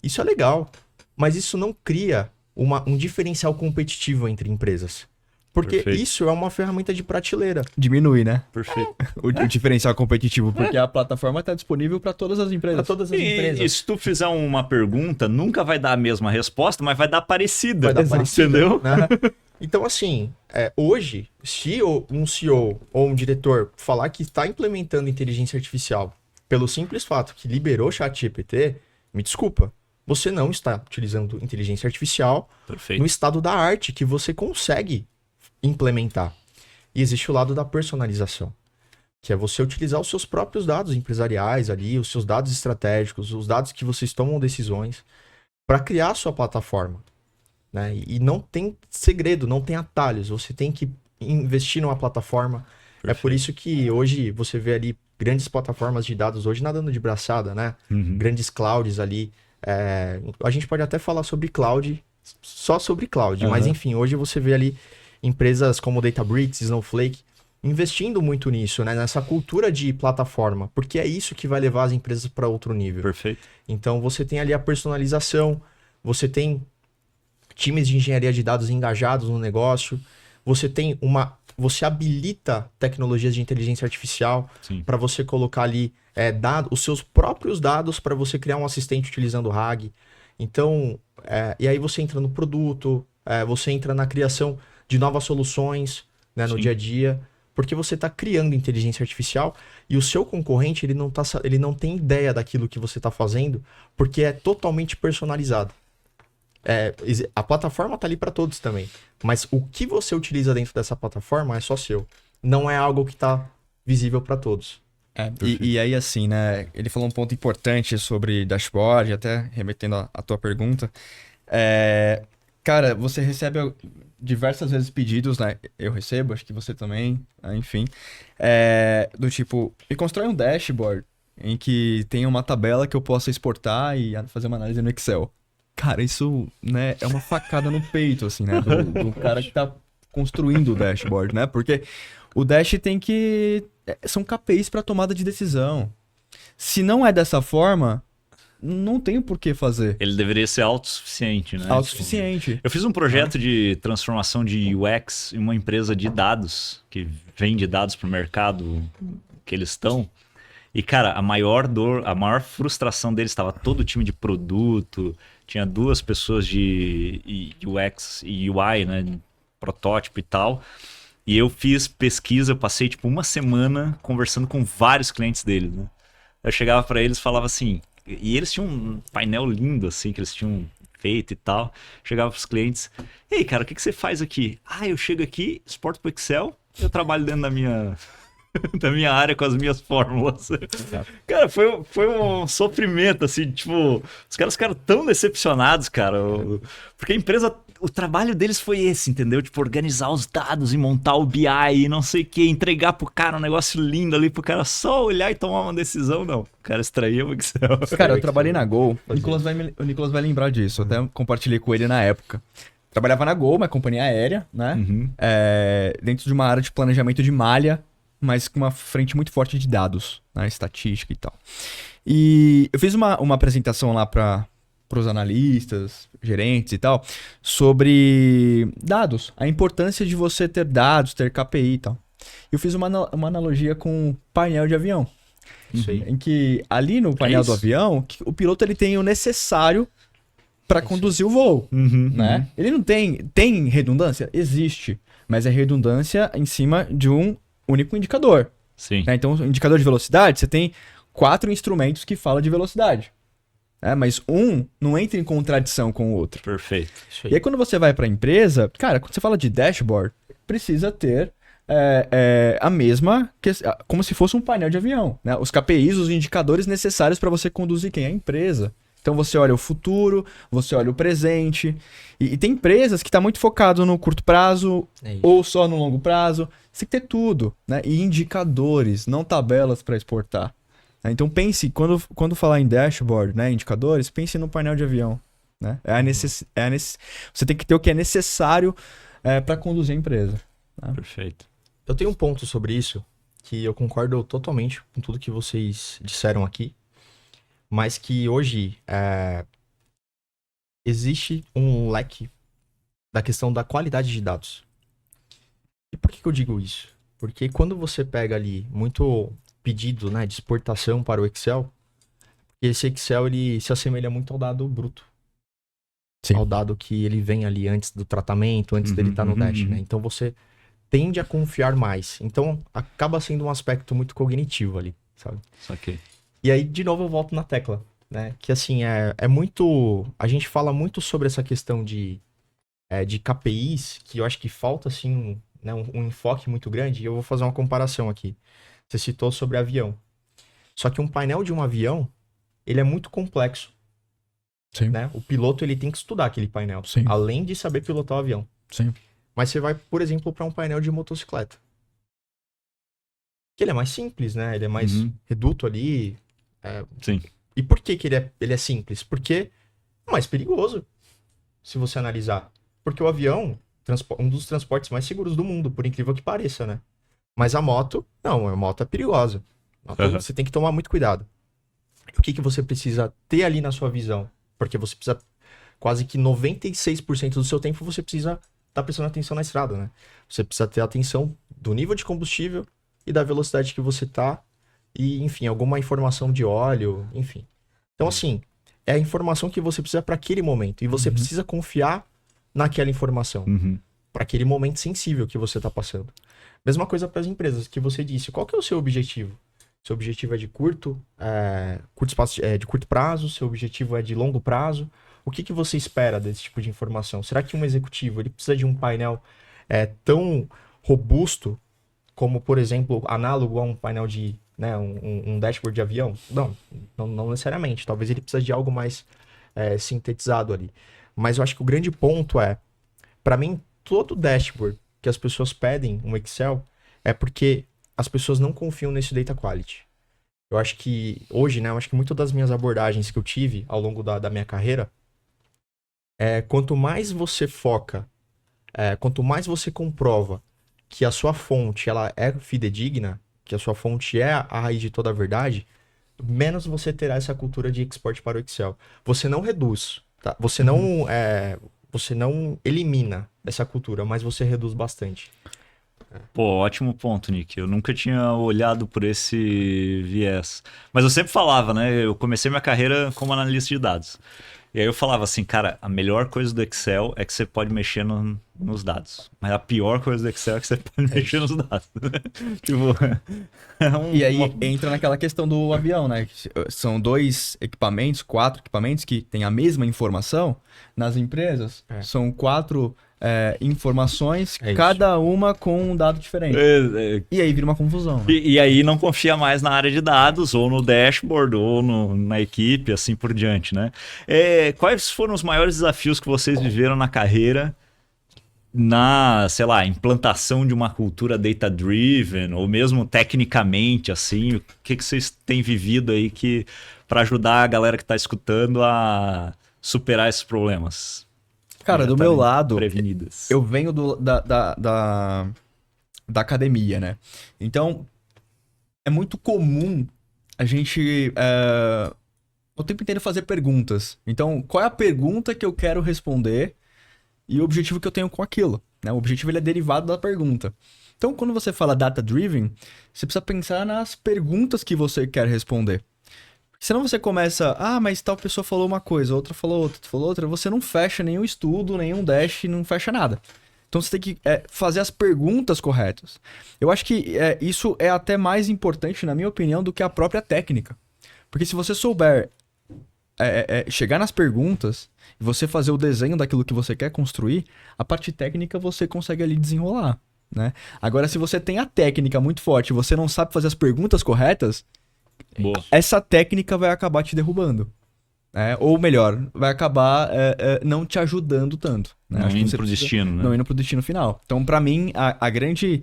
Isso é legal, mas isso não cria um diferencial competitivo entre empresas. Porque Perfeito. isso é uma ferramenta de prateleira. Diminui, né? Perfeito. O diferencial competitivo, porque a plataforma está disponível para todas as empresas. Para todas as E empresas. se tu fizer uma pergunta, nunca vai dar a mesma resposta, mas vai dar parecida. Vai dar Exato. parecida, Entendeu? né? Então, assim, hoje, se um CEO ou um diretor falar que está implementando inteligência artificial pelo simples fato que liberou o ChatGPT, me desculpa, você não está utilizando inteligência artificial Perfeito. no estado da arte que você consegue implementar. E existe o lado da personalização, que é você utilizar os seus próprios dados empresariais ali, os seus dados estratégicos, os dados que vocês tomam decisões, para criar a sua plataforma. Né? E não tem segredo, não tem atalhos. Você tem que investir numa plataforma. Perfeito. É por isso que hoje você vê ali grandes plataformas de dados hoje nadando de braçada, né? Uhum. Grandes clouds ali. A gente pode até falar sobre cloud, só sobre cloud, Uhum. mas enfim, hoje você vê ali empresas como Databricks, Snowflake, investindo muito nisso, né? Nessa cultura de plataforma, porque é isso que vai levar as empresas para outro nível. Perfeito. Então você tem ali a personalização, você tem times de engenharia de dados engajados no negócio, você habilita tecnologias de inteligência artificial Sim. para você colocar ali os seus próprios dados para você criar um assistente utilizando o RAG. Então, e aí você entra no produto, você entra na criação de novas soluções, né, no Sim. dia a dia, porque você está criando inteligência artificial e o seu concorrente ele não tem ideia daquilo que você está fazendo, porque é totalmente personalizado. A plataforma está ali para todos também, mas o que você utiliza dentro dessa plataforma é só seu. Não é algo que está visível para todos. E aí, assim, né? Ele falou um ponto importante sobre dashboard, até remetendo à tua pergunta. Cara, você recebe diversas vezes pedidos, né? Eu recebo, acho que você também, enfim. Do tipo, me constrói um dashboard em que tem uma tabela que eu possa exportar e fazer uma análise no Excel. Cara, isso, né, é uma facada no peito, assim, né? Do cara que tá construindo o dashboard, né? Porque o dash tem que... São KPIs para tomada de decisão. Se não é dessa forma, não tem por que fazer. Ele deveria ser autossuficiente, né? Autossuficiente. Eu fiz um projeto de transformação de UX em uma empresa de dados, que vende dados para o mercado que eles estão. E, cara, a maior frustração deles estava todo o time de produto, tinha 2 pessoas de UX e UI, né? Protótipo e tal. E eu fiz pesquisa, eu passei tipo uma semana conversando com vários clientes deles, né? Eu chegava para eles e falava assim, e eles tinham um painel lindo assim, que eles tinham feita e tal. Chegava pros clientes, ei, cara, o que você faz aqui? Ah, eu chego aqui, exporto pro Excel, eu trabalho dentro da minha... da minha área com as minhas fórmulas. Cara, foi um sofrimento, assim, tipo, os caras ficaram tão decepcionados, cara, porque a empresa, o trabalho deles foi esse, entendeu? Tipo, organizar os dados e montar o BI e não sei o que, entregar pro cara um negócio lindo ali, pro cara só olhar e tomar uma decisão, não. O cara extraía o Excel. Cara, eu trabalhei na Gol, o Nicolas vai lembrar disso, eu até compartilhei com ele na época. Trabalhava na Gol, uma companhia aérea, né? Dentro de uma área de planejamento de malha, mas com uma frente muito forte de dados, né? Estatística e tal. E eu fiz uma apresentação lá para os analistas, gerentes e tal, sobre dados, a importância de você ter dados, ter KPI e tal. Eu fiz uma analogia com painel de avião. Isso aí. Em que ali no painel do avião, o piloto ele tem o necessário para conduzir o voo, né? Ele não tem redundância? Existe, mas é redundância em cima de um único indicador. Sim. Né? Então, indicador de velocidade, você tem 4 instrumentos que falam de velocidade. Mas um não entra em contradição com o outro. Perfeito. E aí, quando você vai para a empresa, cara, quando você fala de dashboard, precisa ter a mesma, como se fosse um painel de avião. Né? Os KPIs, os indicadores necessários para você conduzir quem? A empresa. Então você olha o futuro, você olha o presente. E tem empresas que estão muito focadas no curto prazo ou só no longo prazo. Você tem que ter tudo, né? E indicadores, não tabelas para exportar. Então pense, quando falar em dashboard, né, indicadores, pense no painel de avião. Né? Você tem que ter o que é necessário para conduzir a empresa. Né? Perfeito. Eu tenho um ponto sobre isso que eu concordo totalmente com tudo que vocês disseram aqui. Mas que hoje existe um leque da questão da qualidade de dados. E por que eu digo isso? Porque quando você pega ali muito pedido, né, de exportação para o Excel, esse Excel ele se assemelha muito ao dado bruto. Sim. Ao dado que ele vem ali antes do tratamento, antes dele estar no dash, né? Então você tende a confiar mais. Então acaba sendo um aspecto muito cognitivo ali, sabe? Saquei. E aí, de novo, eu volto na tecla, né? Que, assim, é muito... A gente fala muito sobre essa questão de KPIs, que eu acho que falta, assim, um enfoque muito grande. E eu vou fazer uma comparação aqui. Você citou sobre avião. Só que um painel de um avião, ele é muito complexo. Sim. Né? O piloto, ele tem que estudar aquele painel. Sim. Além de saber pilotar o avião. Sim. Mas você vai, por exemplo, para um painel de motocicleta. Que ele é mais simples, né? Ele é mais reduto ali... Sim. E por que ele é simples? Porque é mais perigoso, se você analisar. Porque o avião é um dos transportes mais seguros do mundo, por incrível que pareça, né? Mas a moto, não, a moto é perigosa. Você tem que tomar muito cuidado. O que você precisa ter ali na sua visão? Porque você precisa, quase que 96% do seu tempo, você precisa estar prestando atenção na estrada, né? Você precisa ter atenção do nível de combustível e da velocidade que você tá. E, enfim, alguma informação de óleo, enfim. Então, assim, é a informação que você precisa para aquele momento. E você precisa confiar naquela informação. Para aquele momento sensível que você está passando. Mesma coisa para as empresas, que você disse. Qual que é o seu objetivo? Seu objetivo é de curto prazo? Seu objetivo é de longo prazo? O que você espera desse tipo de informação? Será que um executivo ele precisa de um painel tão robusto como, por exemplo, análogo a um painel de... Né, um dashboard de avião? Não necessariamente. Talvez ele precise de algo mais sintetizado ali. Mas eu acho que o grande ponto para mim, todo dashboard que as pessoas pedem, um Excel, é porque as pessoas não confiam nesse data quality. Eu acho que hoje, né, eu acho que muitas das minhas abordagens que eu tive ao longo da minha carreira, quanto mais você foca, quanto mais você comprova que a sua fonte ela é fidedigna, que a sua fonte é a raiz de toda a verdade, menos você terá essa cultura de export para o Excel. Você não reduz, tá? Você não elimina essa cultura, mas você reduz bastante. Pô, ótimo ponto, Nick. Eu nunca tinha olhado por esse viés. Mas eu sempre falava, né? Eu comecei minha carreira como analista de dados. E aí eu falava assim, cara, a melhor coisa do Excel é que você pode mexer nos dados. Mas a pior coisa do Excel é que você pode mexer nos dados. Tipo, E aí entra naquela questão do avião, né? São 2 equipamentos, 4 equipamentos que têm a mesma informação nas empresas. São 4 informações, É isso. cada uma com um dado diferente. E aí vira uma confusão. Né? E aí não confia mais na área de dados, ou no dashboard, ou na equipe, assim por diante, né? Quais foram os maiores desafios que vocês viveram na carreira na, sei lá, implantação de uma cultura data-driven, ou mesmo tecnicamente, assim, o que vocês têm vivido aí para ajudar a galera que está escutando a superar esses problemas? Cara, Já do tá meu lado, prevenidas. eu venho da academia, né? Então, é muito comum a gente o tempo inteiro fazer perguntas. Então, qual é a pergunta que eu quero responder e o objetivo que eu tenho com aquilo, né? O objetivo ele é derivado da pergunta. Então, quando você fala data-driven, você precisa pensar nas perguntas que você quer responder. Senão você começa, mas tal pessoa falou uma coisa, outra falou outra, você não fecha nenhum estudo, nenhum dash, não fecha nada. Então você tem que fazer as perguntas corretas. Eu acho que isso é até mais importante, na minha opinião, do que a própria técnica. Porque se você souber chegar nas perguntas e você fazer o desenho daquilo que você quer construir, a parte técnica você consegue ali desenrolar, né? Agora, se você tem a técnica muito forte e você não sabe fazer as perguntas corretas, Boa. essa técnica vai acabar te derrubando. Ou melhor, vai acabar não te ajudando tanto. Né? Não Acho que indo você pro precisa- destino, né? Não indo pro destino final. Então, pra mim, a grande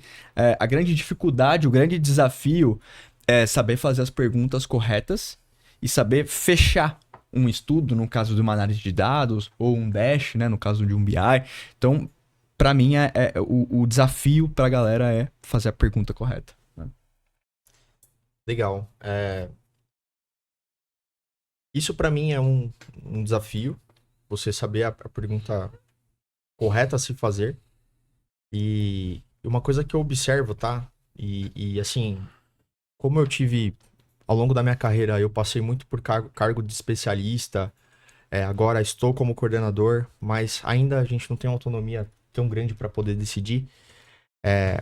dificuldade, o grande desafio é saber fazer as perguntas corretas e saber fechar um estudo, no caso de uma análise de dados, ou um dash, né, no caso de um BI. Então, pra mim, o desafio pra galera é fazer a pergunta correta. Né? Legal. Isso pra mim é um desafio. Você saber a pergunta correta a se fazer. E uma coisa que eu observo, tá? E assim, como eu tive, ao longo da minha carreira, eu passei muito por cargo de especialista. Agora estou como coordenador, mas ainda a gente não tem autonomia tão grande para poder decidir.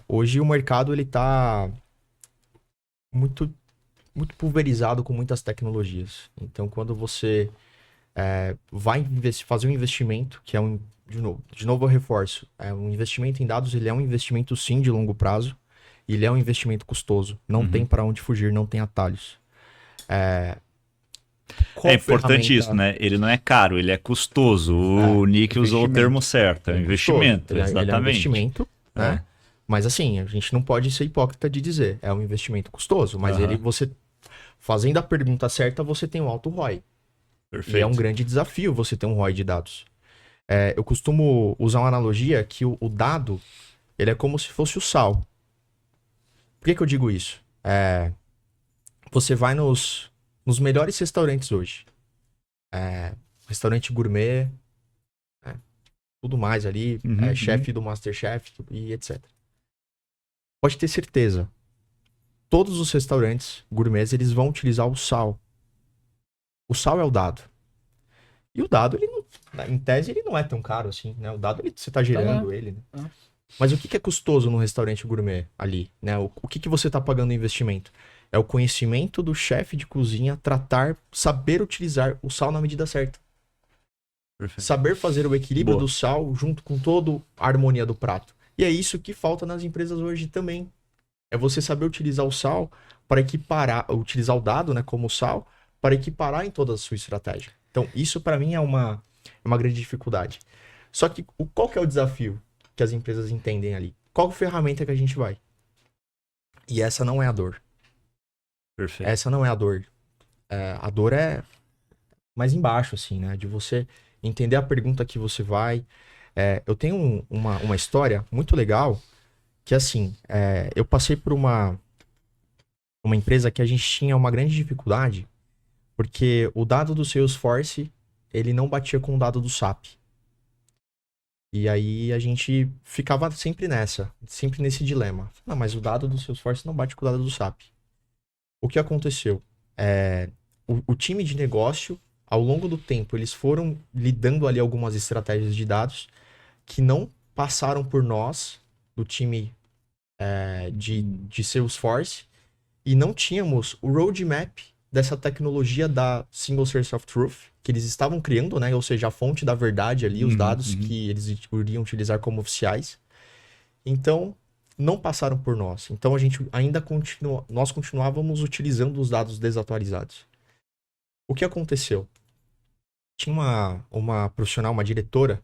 Hoje o mercado ele tá muito pulverizado com muitas tecnologias. Então, quando você vai fazer um investimento, que é de novo eu reforço, um investimento em dados, ele é um investimento sim de longo prazo, e ele é um investimento custoso. Não tem para onde fugir, não tem atalhos. Qual É importante ferramenta- isso, né? Ele não é caro, ele é custoso. O Nick usou o investimento. termo certo, é um investimento, Ele é um exatamente. investimento, né? Mas assim, a gente não pode ser hipócrita de dizer, é um investimento custoso, mas Aham. você fazendo a pergunta certa, você tem um alto ROI. Perfeito. E é um grande desafio você ter um ROI de dados. Eu costumo usar uma analogia que o dado, ele é como se fosse o sal. Por que eu digo isso? Você vai nos melhores restaurantes hoje. Restaurante gourmet, tudo mais ali, Uhum, chefe do Masterchef e etc. Pode ter certeza. Todos os restaurantes gourmets, eles vão utilizar o sal. O sal é o dado. E o dado, ele não, em tese, ele não é tão caro assim, né? O dado, você tá gerando ele, né? Mas o que é custoso no restaurante gourmet ali, né? O que você tá pagando em investimento? É o conhecimento do chefe de cozinha saber utilizar o sal na medida certa. Perfeito. Saber fazer o equilíbrio Boa. do sal junto com toda a harmonia do prato. E é isso que falta nas empresas hoje também. É você saber utilizar o sal para equiparar, utilizar o dado, né, como sal, para equiparar em toda a sua estratégia. Então, isso para mim é uma grande dificuldade. Só que qual que é o desafio que as empresas entendem ali? Qual ferramenta que a gente vai? E essa não é a dor. Perfeito. Essa não é a dor. A dor é mais embaixo, assim, né? De você entender a pergunta que você vai. Eu tenho uma história muito legal que, assim, eu passei por uma empresa que a gente tinha uma grande dificuldade porque o dado do Salesforce, ele não batia com o dado do SAP. E aí a gente ficava sempre sempre nesse dilema. Mas o dado do Salesforce não bate com o dado do SAP. O que aconteceu? O time de negócio, ao longo do tempo, eles foram lidando ali algumas estratégias de dados que não passaram por nós, do time de Salesforce, e não tínhamos o roadmap dessa tecnologia da Single Source of Truth, que eles estavam criando, né? Ou seja, a fonte da verdade ali, os dados que eles iriam utilizar como oficiais. Então, não passaram por nós. Então, a gente ainda nós continuávamos utilizando os dados desatualizados. O que aconteceu? Tinha uma profissional, uma diretora,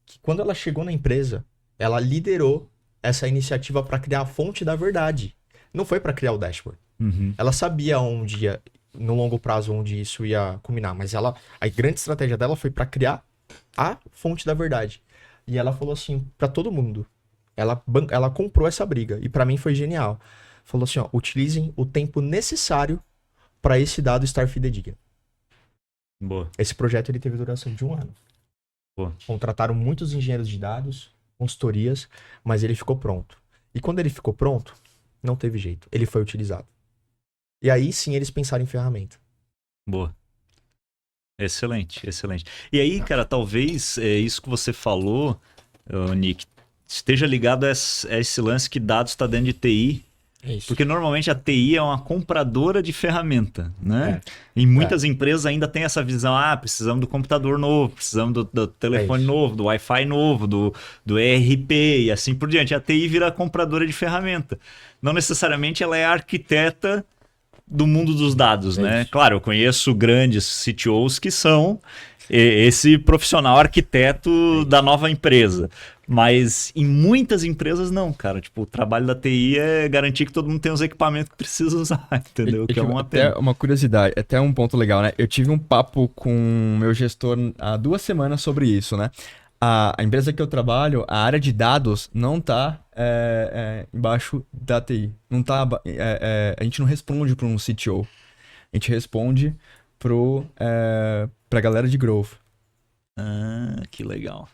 que quando ela chegou na empresa, ela liderou essa iniciativa para criar a fonte da verdade. Não foi para criar o dashboard. Ela sabia no longo prazo, onde isso ia culminar, mas a grande estratégia dela foi para criar a fonte da verdade. E ela falou assim para todo mundo. Ela comprou essa briga e para mim foi genial. Falou assim, ó, utilizem o tempo necessário para esse dado estar fidedigno. Boa. Esse projeto ele teve duração de 1 ano. Boa. Contrataram muitos engenheiros de dados, consultorias, mas ele ficou pronto. E quando ele ficou pronto, não teve jeito. Ele foi utilizado. E aí sim eles pensaram em ferramenta. Boa. Excelente, excelente. E aí, cara, talvez isso que você falou, Nick, esteja ligado a esse lance que dados está dentro de TI. É isso. Porque normalmente a TI é uma compradora de ferramenta, né? Em muitas empresas ainda tem essa visão, precisamos do computador novo, precisamos do telefone novo, do Wi-Fi novo, do ERP e assim por diante. A TI vira compradora de ferramenta. Não necessariamente ela é a arquiteta do mundo dos dados, né? Isso. Claro, eu conheço grandes CTOs que são esse profissional arquiteto da nova empresa. Mas em muitas empresas não, cara. Tipo, o trabalho da TI é garantir que todo mundo tem os equipamentos que precisa usar, entendeu? Que é uma pena. Até uma curiosidade, até um ponto legal, né? Eu tive um papo com o meu gestor há 2 semanas sobre isso, né? A empresa que eu trabalho, a área de dados não tá embaixo da TI. Não tá, a gente não responde para um CTO. A gente responde pra galera de Growth. Que legal.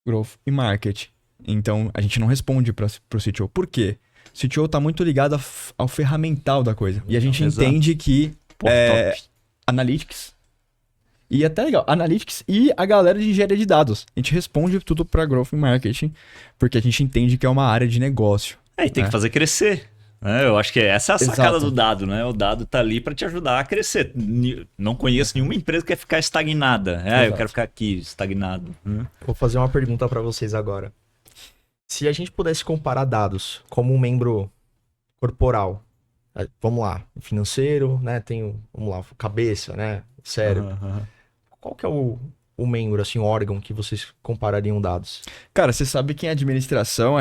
Growth e Market. Então, a gente não responde pro CTO. Por quê? O CTO tá muito ligado ao ferramental da coisa. E a gente entende que Top. Analytics e até legal, Analytics e a galera de engenharia de dados. A gente responde tudo pra Growth e Marketing, porque a gente entende que é uma área de negócio. E tem que fazer crescer. Eu acho que essa é a sacada Exato. do dado, né? O dado tá ali para te ajudar a crescer. Não conheço nenhuma empresa que quer ficar estagnada. Eu Exato. quero ficar aqui estagnado. Vou fazer uma pergunta para vocês agora. Se a gente pudesse comparar dados como um membro corporal, vamos lá, financeiro, né? Vamos lá, cabeça, né? Cérebro. Qual que é o membro, assim, o órgão que vocês comparariam dados? Cara, você sabe que em administração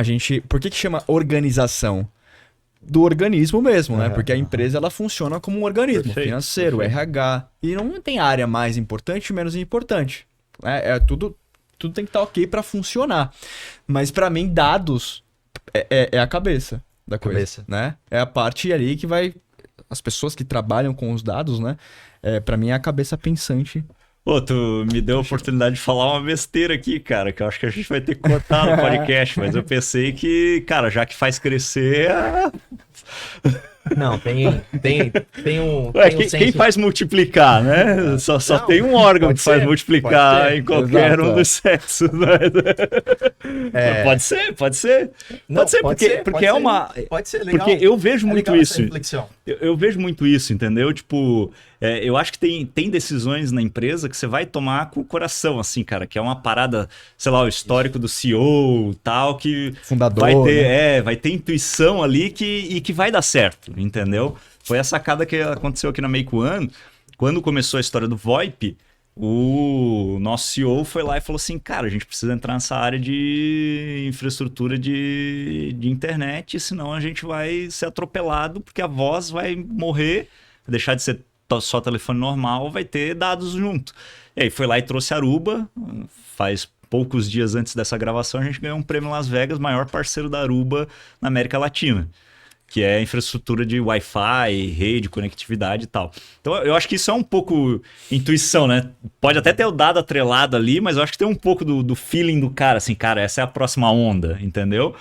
por que chama organização? Do organismo mesmo, né? Porque a empresa ela funciona como um organismo Perfeito, financeiro, perfeito. RH, e não tem área mais importante e menos importante. Tudo tem que estar ok para funcionar. Mas para mim dados é a cabeça da coisa, Cabeça. né? É a parte ali que vai as pessoas que trabalham com os dados, né? Para mim é a cabeça pensante. Pô, tu me deu a oportunidade de falar uma besteira aqui, cara, que eu acho que a gente vai ter que cortar no podcast, mas eu pensei que, cara, já que faz crescer... Não, tem um... Ué, tem um quem senso- faz multiplicar, né? Só Não, tem um órgão pode que faz ser, multiplicar pode ser. em qualquer Exato. um dos sexos, né? Pode ser, pode ser. Não, Pode ser, porque é uma... Pode ser, legal. Porque eu vejo É muito legal essa isso. reflexão. Eu vejo muito isso, entendeu? Tipo, eu acho que tem decisões na empresa que você vai tomar com o coração, assim, cara, que é uma parada, sei lá, o histórico do CEO, tal, que Fundador, vai ter, né? vai ter intuição ali que vai dar certo, entendeu? Foi a sacada que aconteceu aqui na Make One, quando começou a história do VoIP, o nosso CEO foi lá e falou assim, cara, a gente precisa entrar nessa área de infraestrutura de internet, senão a gente vai ser atropelado, porque a voz vai morrer, vai deixar de ser só telefone normal, vai ter dados junto. E aí foi lá e trouxe Aruba, faz poucos dias antes dessa gravação a gente ganhou um prêmio em Las Vegas, maior parceiro da Aruba na América Latina, que é infraestrutura de Wi-Fi, rede, conectividade e tal. Então eu acho que isso é um pouco intuição, né? Pode até ter o dado atrelado ali, mas eu acho que tem um pouco do feeling do cara, assim, cara, essa é a próxima onda, entendeu?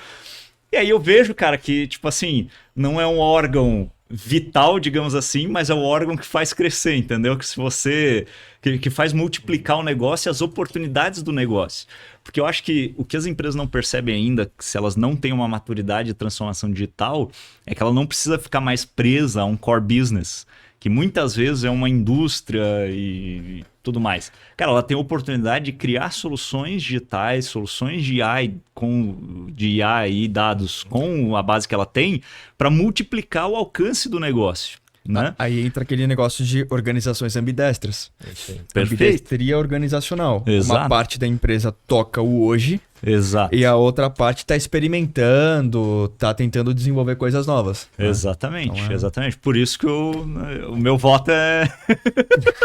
E aí eu vejo, cara, que, tipo assim, não é um órgão vital, digamos assim, mas é o órgão que faz crescer, entendeu? Que se você que faz multiplicar o negócio e as oportunidades do negócio. Porque eu acho que o que as empresas não percebem ainda, se elas não têm uma maturidade de transformação digital, é que ela não precisa ficar mais presa a um core business, que muitas vezes é uma indústria e tudo mais. Cara, ela tem a oportunidade de criar soluções digitais, soluções de IA e dados com a base que ela tem para multiplicar o alcance do negócio, né? Aí entra aquele negócio de organizações ambidestras. É isso aí. Perfeito. Ambidestria organizacional. Exato. Uma parte da empresa toca o hoje Exato. e a outra parte está experimentando, está tentando desenvolver coisas novas. né? Exatamente, Então, exatamente. Por isso que o meu voto é...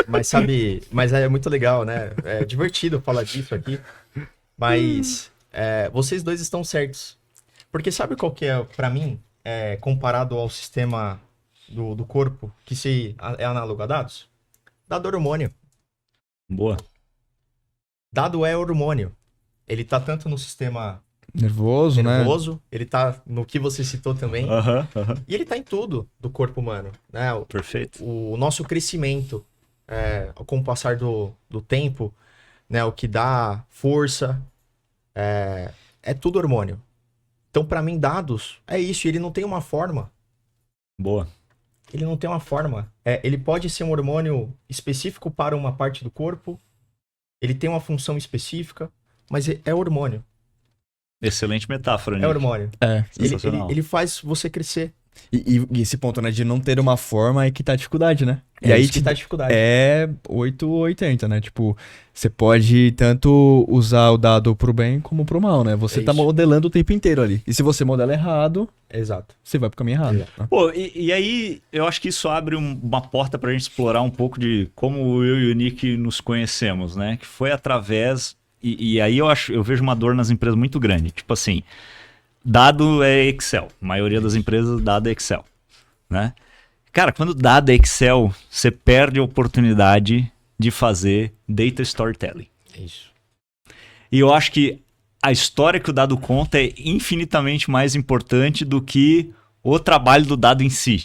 Mas sabe, mas é muito legal, né? É divertido falar disso aqui. Mas vocês dois estão certos. Porque sabe qual que é, pra mim, comparado ao sistema do corpo, que é análogo a dados? Dado é hormônio. Boa. Dado é hormônio. Ele tá tanto no sistema Nervoso, nervoso, ele tá no que você citou também, Aham. e ele tá em tudo do corpo humano, né? Perfeito. O nosso crescimento, com o passar do tempo, né? O que dá força, é tudo hormônio. Então, pra mim, dados é isso. E ele não tem uma forma. Boa. Ele não tem uma forma. Ele pode ser um hormônio específico para uma parte do corpo. Ele tem uma função específica, mas é hormônio. Excelente metáfora, É Nick. hormônio. É. Sensacional. Ele faz você crescer. E esse ponto, né, de não ter uma forma é que tá a dificuldade, né? E aí que tá a dificuldade. É 8 ou 80, né? Tipo, você pode tanto usar o dado pro bem como pro mal, né? Você É tá isso. modelando o tempo inteiro ali. E se você modela errado, Exato. você vai pro caminho errado. Exato. né? Pô, e aí eu acho que isso abre uma porta pra gente explorar um pouco de como eu e o Nick nos conhecemos, né? Que foi através... E aí eu vejo uma dor nas empresas muito grande. Tipo assim, dado é Excel. A maioria das empresas, dado é Excel, né? Cara, quando dado é Excel, você perde a oportunidade de fazer data storytelling. É isso. E eu acho que a história que o dado conta é infinitamente mais importante do que o trabalho do dado em si,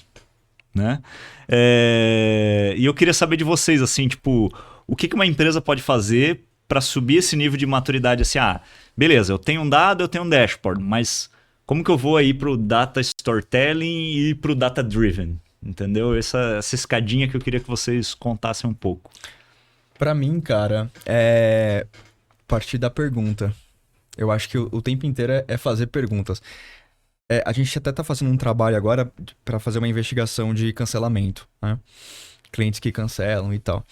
né? E eu queria saber de vocês, assim, tipo, o que uma empresa pode fazer para subir esse nível de maturidade, assim, beleza, eu tenho um dado, eu tenho um dashboard, mas como que eu vou aí pro data storytelling e pro data driven? Entendeu? Essa escadinha que eu queria que vocês contassem um pouco. Pra mim, cara, é partir da pergunta. Eu acho que o tempo inteiro é fazer perguntas. A gente até tá fazendo um trabalho agora pra fazer uma investigação de cancelamento, né? Clientes que cancelam e tal.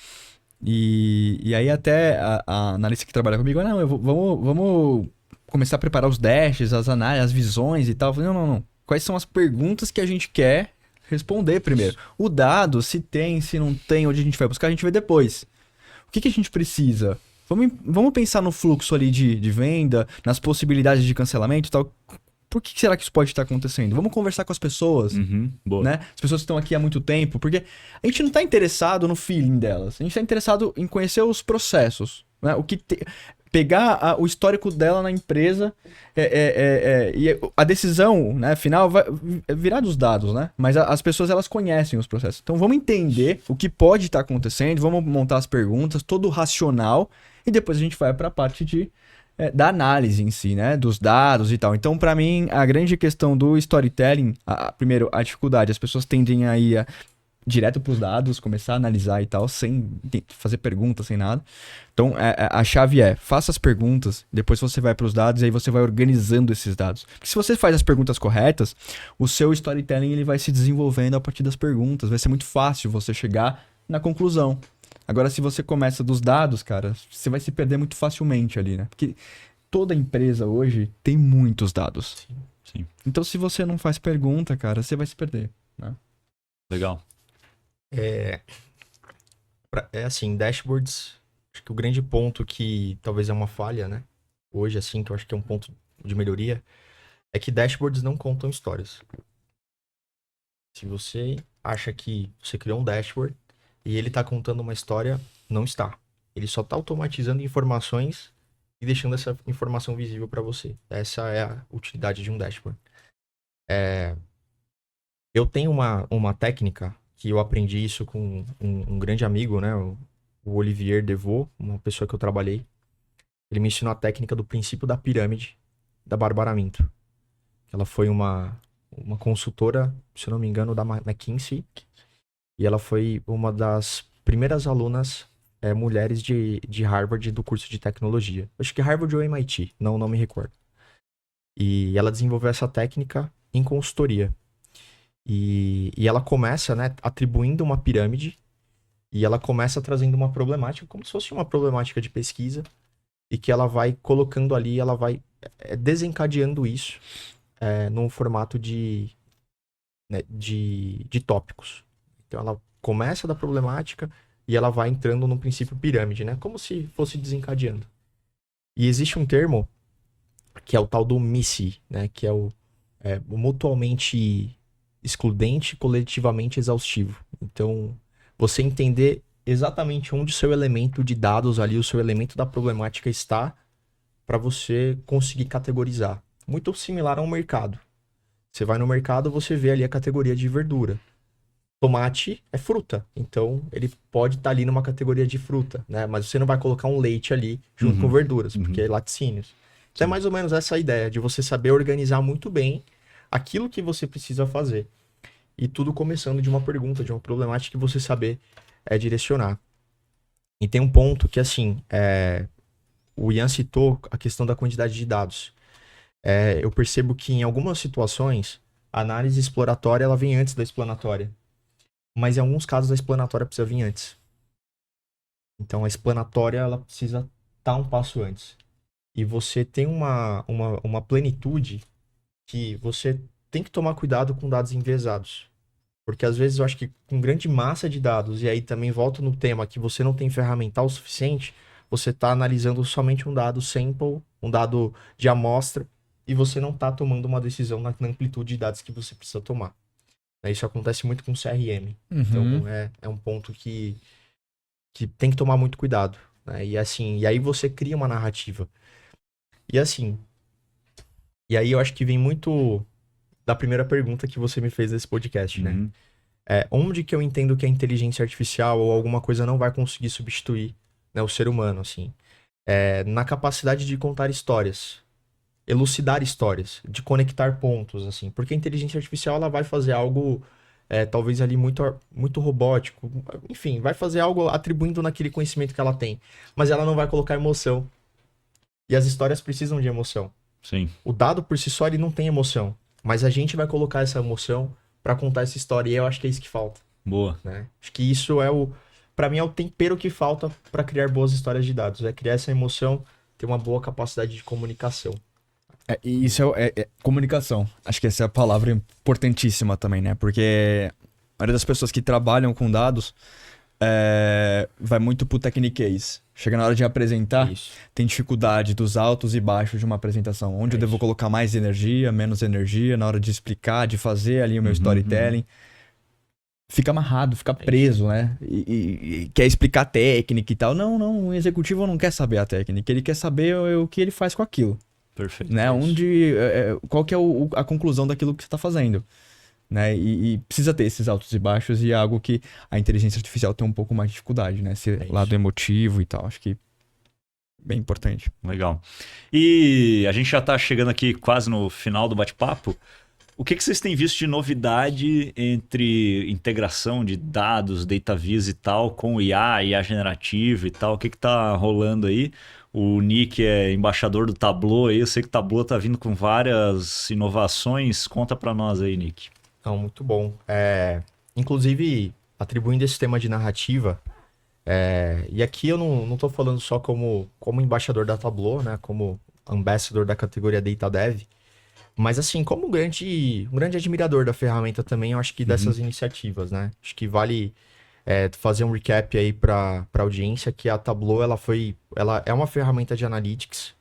E aí até a analista que trabalha comigo, não, vamos começar a preparar os dashes, as análises, as visões e tal. Eu falei, não. Quais são as perguntas que a gente quer responder primeiro? O dado, se tem, se não tem, onde a gente vai buscar, a gente vê depois. O que a gente precisa? Vamos pensar no fluxo ali de venda, nas possibilidades de cancelamento e tal. Por que será que isso pode estar acontecendo? Vamos conversar com as pessoas, Boa. né? As pessoas que estão aqui há muito tempo, porque a gente não está interessado no feeling delas. A gente está interessado em conhecer os processos, né? Pegar o histórico dela na empresa e a decisão, né, final vai virar dos dados, né? Mas as pessoas, elas conhecem os processos. Então vamos entender o que pode estar acontecendo, vamos montar as perguntas, todo racional, e depois a gente vai para a parte da análise em si, né? Dos dados e tal. Então, para mim, a grande questão do storytelling, primeiro, a dificuldade. As pessoas tendem a ir direto para os dados, começar a analisar e tal, sem fazer perguntas, sem nada. Então, a chave faça as perguntas, depois você vai para os dados e aí você vai organizando esses dados. Porque se você faz as perguntas corretas, o seu storytelling ele vai se desenvolvendo a partir das perguntas. Vai ser muito fácil você chegar na conclusão. Agora, se você começa dos dados, cara, você vai se perder muito facilmente ali, né? Porque toda empresa hoje tem muitos dados. Sim. Então, se você não faz pergunta, cara, você vai se perder, né? Legal. Assim, dashboards, acho que o grande ponto que talvez é uma falha, né? Hoje, assim, que eu acho que é um ponto de melhoria, é que dashboards não contam histórias. Se você acha que você criou um dashboard e ele tá contando uma história, não está. Ele só tá automatizando informações e deixando essa informação visível para você. Essa é a utilidade de um dashboard. Eu tenho uma técnica que eu aprendi isso com um grande amigo, né? O Olivier Devaux, uma pessoa que eu trabalhei. Ele me ensinou a técnica do princípio da pirâmide da Bárbara Minto. Ela foi uma consultora, se eu não me engano, da McKinsey. E ela foi uma das primeiras alunas mulheres de Harvard do curso de tecnologia. Acho que Harvard ou MIT, não me recordo. E ela desenvolveu essa técnica em consultoria. E ela começa, né, atribuindo uma pirâmide e ela começa trazendo uma problemática, como se fosse uma problemática de pesquisa, e que ela vai colocando ali, ela vai desencadeando isso num formato né, de tópicos. Então ela começa da problemática e ela vai entrando no princípio pirâmide, né? Como se fosse desencadeando. E existe um termo que é o tal do MISI, né? Que é o mutualmente excludente, coletivamente exaustivo. Então, você entender exatamente onde o seu elemento de dados ali, o seu elemento da problemática está, para você conseguir categorizar. Muito similar ao mercado. Você vai no mercado, você vê ali a categoria de verdura. Tomate é fruta, então ele pode estar ali numa categoria de fruta, né? Mas você não vai colocar um leite ali junto com verduras, porque é laticínios. Então é mais ou menos essa ideia de você saber organizar muito bem aquilo que você precisa fazer. E tudo começando de uma pergunta, de uma problemática que você saber direcionar. E tem um ponto que, assim, o Ian citou a questão da quantidade de dados. Eu percebo que em algumas situações, a análise exploratória ela vem antes da explanatória. Mas em alguns casos a explanatória precisa vir antes. Então a explanatória ela precisa estar um passo antes. E você tem uma plenitude que você tem que tomar cuidado com dados enviesados. Porque às vezes eu acho que com grande massa de dados, e aí também volto no tema que você não tem ferramental suficiente, você está analisando somente um dado sample, um dado de amostra, e você não está tomando uma decisão na amplitude de dados que você precisa tomar. Isso acontece muito com CRM. Então é um ponto que tem que tomar muito cuidado. Né? E assim, e aí você cria uma narrativa. E assim, e aí eu acho que vem muito da primeira pergunta que você me fez nesse podcast, né? Onde que eu entendo que a inteligência artificial ou alguma coisa não vai conseguir substituir, né, o ser humano, assim? Na capacidade de contar histórias, elucidar histórias, de conectar pontos, assim. Porque a inteligência artificial, ela vai fazer algo, talvez ali muito robótico, enfim, vai fazer algo atribuindo naquele conhecimento que ela tem. Mas ela não vai colocar emoção. E as histórias precisam de emoção. Sim. O dado por si só, ele não tem emoção. Mas a gente vai colocar essa emoção pra contar essa história. E eu acho que é isso que falta. Boa. Né? Acho que isso pra mim é o tempero que falta pra criar boas histórias de dados. É criar essa emoção, ter uma boa capacidade de comunicação. E isso é comunicação. Acho que essa é a palavra importantíssima também, né? Porque a maioria das pessoas que trabalham com dados vai muito pro techniquez. Chega na hora de apresentar, tem dificuldade dos altos e baixos de uma apresentação. Onde eu devo colocar mais energia, menos energia, na hora de explicar, de fazer ali o meu storytelling. Fica amarrado, fica preso, né? E quer explicar a técnica e tal. Não, o executivo não quer saber a técnica. Ele quer saber o que ele faz com aquilo. Perfeito. Né? Qual que é a conclusão daquilo que você está fazendo. Né? E precisa ter esses altos e baixos e é algo que a inteligência artificial tem um pouco mais de dificuldade, né? Esse lado emotivo e tal, acho que bem importante. Legal. E a gente já está chegando aqui quase no final do bate-papo. O que vocês têm visto de novidade entre integração de dados, data viz e tal, com o IA generativo e tal? O que está rolando aí? O Nick é embaixador do Tableau aí, eu sei que o Tableau está vindo com várias inovações. Conta para nós aí, Nick. Então, muito bom. Inclusive, atribuindo esse tema de narrativa, e aqui eu não estou falando só como embaixador da Tableau, né, como ambassador da categoria Data Dev, mas assim, como um grande admirador da ferramenta também, eu acho que dessas iniciativas, né? Acho que vale fazer um recap aí para a audiência, que a Tableau, ela é uma ferramenta de analytics,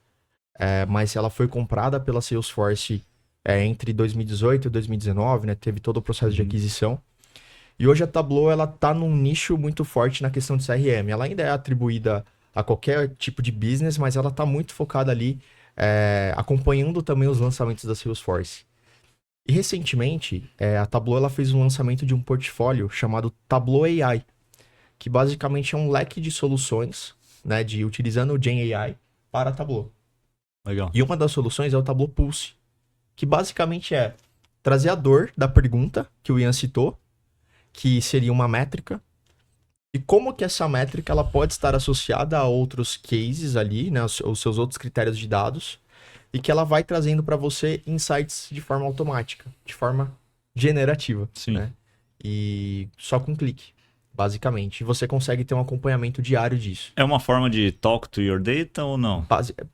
mas ela foi comprada pela Salesforce entre 2018 e 2019, né? Teve todo o processo de aquisição. E hoje a Tableau, ela tá num nicho muito forte na questão de CRM. Ela ainda é atribuída a qualquer tipo de business, mas ela tá muito focada ali, acompanhando também os lançamentos da Salesforce. E recentemente, a Tableau ela fez um lançamento de um portfólio chamado Tableau AI, que basicamente é um leque de soluções, né, utilizando o Gen AI para a Tableau. Legal. E uma das soluções é o Tableau Pulse, que basicamente é trazer a dor da pergunta que o Ian citou, que seria uma métrica, e como que essa métrica ela pode estar associada a outros cases ali, né, os seus outros critérios de dados, e que ela vai trazendo para você insights de forma automática, de forma generativa, Sim. né? E só com um clique, basicamente. E você consegue ter um acompanhamento diário disso. É uma forma de talk to your data ou não?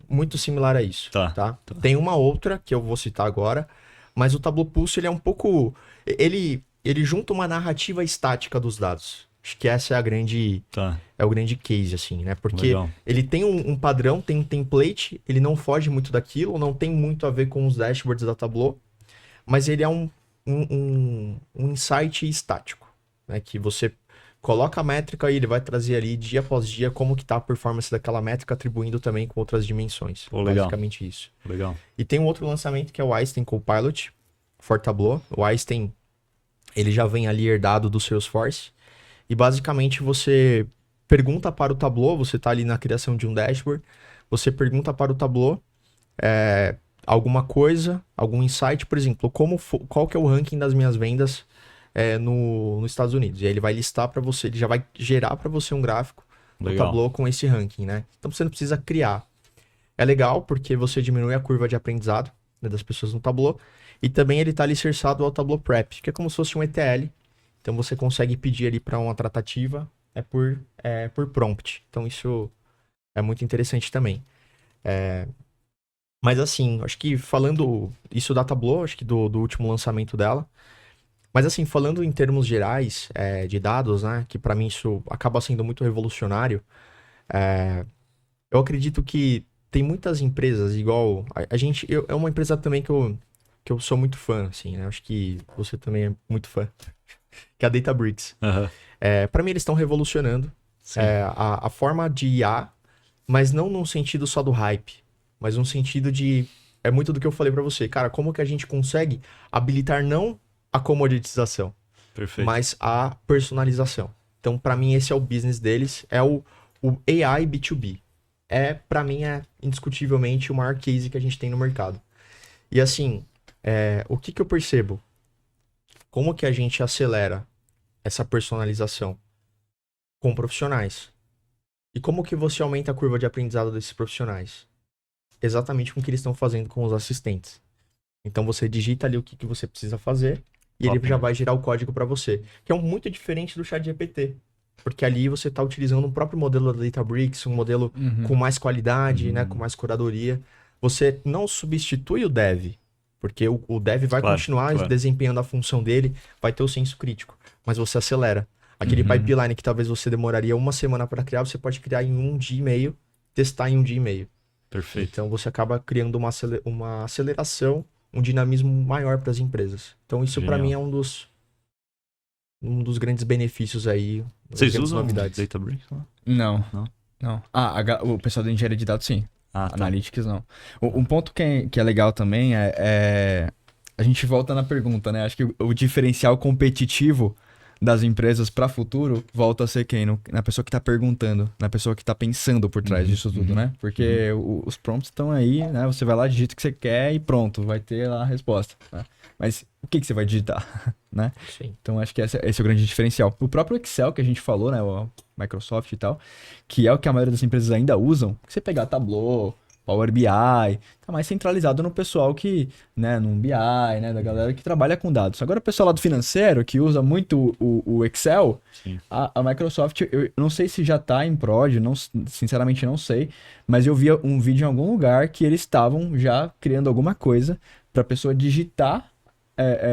Muito similar a isso, Tá. Tem uma outra que eu vou citar agora, mas o Tableau Pulse ele é um pouco... Ele junta uma narrativa estática dos dados. Acho que essa é o grande case, assim, né? Porque Legal. ele tem um padrão, tem um template, ele não foge muito daquilo, não tem muito a ver com os dashboards da Tableau, mas ele é um insight estático, né? Que você coloca a métrica e ele vai trazer ali, dia após dia, como que tá a performance daquela métrica, atribuindo também com outras dimensões. Pô, legal. Basicamente isso. Legal. E tem um outro lançamento que é o Einstein Copilot for Tableau. O Einstein, ele já vem ali herdado do Salesforce. E basicamente você pergunta para o Tableau, você está ali na criação de um dashboard, você pergunta para o Tableau alguma coisa, algum insight, por exemplo, qual que é o ranking das minhas vendas nos Estados Unidos. E aí ele vai listar para você, ele já vai gerar para você um gráfico no Legal. Tableau com esse ranking, né? Então você não precisa criar. É legal porque você diminui a curva de aprendizado, né, das pessoas no Tableau, e também ele está alicerçado ao Tableau Prep, que é como se fosse um ETL. Então você consegue pedir ali para uma tratativa por prompt. Então isso é muito interessante também. Mas assim, acho que falando isso da Tableau, acho que do último lançamento dela. Mas assim, falando em termos gerais de dados, né, que para mim isso acaba sendo muito revolucionário, eu acredito que tem muitas empresas igual a gente, é uma empresa também que eu sou muito fã, assim, né? Acho que você também é muito fã. Que é a Databricks. Aham. Para mim, eles estão revolucionando Sim. a forma de IA, mas não num sentido só do hype, mas num sentido de... É muito do que eu falei para você. Cara, como que a gente consegue habilitar não a comoditização, Perfeito. mas a personalização. Então, para mim, esse é o business deles, é o AI B2B. Para mim, é indiscutivelmente o maior case que a gente tem no mercado. E assim, o que eu percebo? Como que a gente acelera essa personalização? Com profissionais. E como que você aumenta a curva de aprendizado desses profissionais? Exatamente com o que eles estão fazendo com os assistentes. Então você digita ali o que você precisa fazer e ele já vai gerar o código para você. Que é muito diferente do ChatGPT. Porque ali você está utilizando um próprio modelo da Databricks, um modelo com mais qualidade, né, com mais curadoria. Você não substitui o dev, porque o dev vai continuar desempenhando a função dele, vai ter o senso crítico, mas você acelera. Aquele pipeline que talvez você demoraria uma semana para criar, você pode criar em 1 dia e meio, testar em 1 dia e meio. Perfeito. Então você acaba criando uma aceleração, um dinamismo maior para as empresas. Então isso para mim é um dos grandes benefícios aí. Vocês usam novidades. Databricks? Não. Não? O pessoal da engenharia de dados, sim. Ah, tá. Analytics, não. Um ponto que é legal também a gente volta na pergunta, né? Acho que o diferencial competitivo das empresas para futuro volta a ser quem? Na pessoa que está perguntando, na pessoa que está pensando por trás disso tudo, né? Porque os prompts estão aí, né? Você vai lá, digita o que você quer e pronto, vai ter lá a resposta. Né? Mas o que você vai digitar, né? Sim. Então acho que esse é o grande diferencial. O próprio Excel que a gente falou, né? O Microsoft e tal, que é o que a maioria das empresas ainda usam. Se você pegar Tableau, Power BI, tá mais centralizado no pessoal que, né, no BI, né, da galera que trabalha com dados. Agora o pessoal lá do financeiro, que usa muito o Excel, a Microsoft, eu não sei se já tá em prod, sinceramente não sei, mas eu vi um vídeo em algum lugar que eles estavam já criando alguma coisa para a pessoa digitar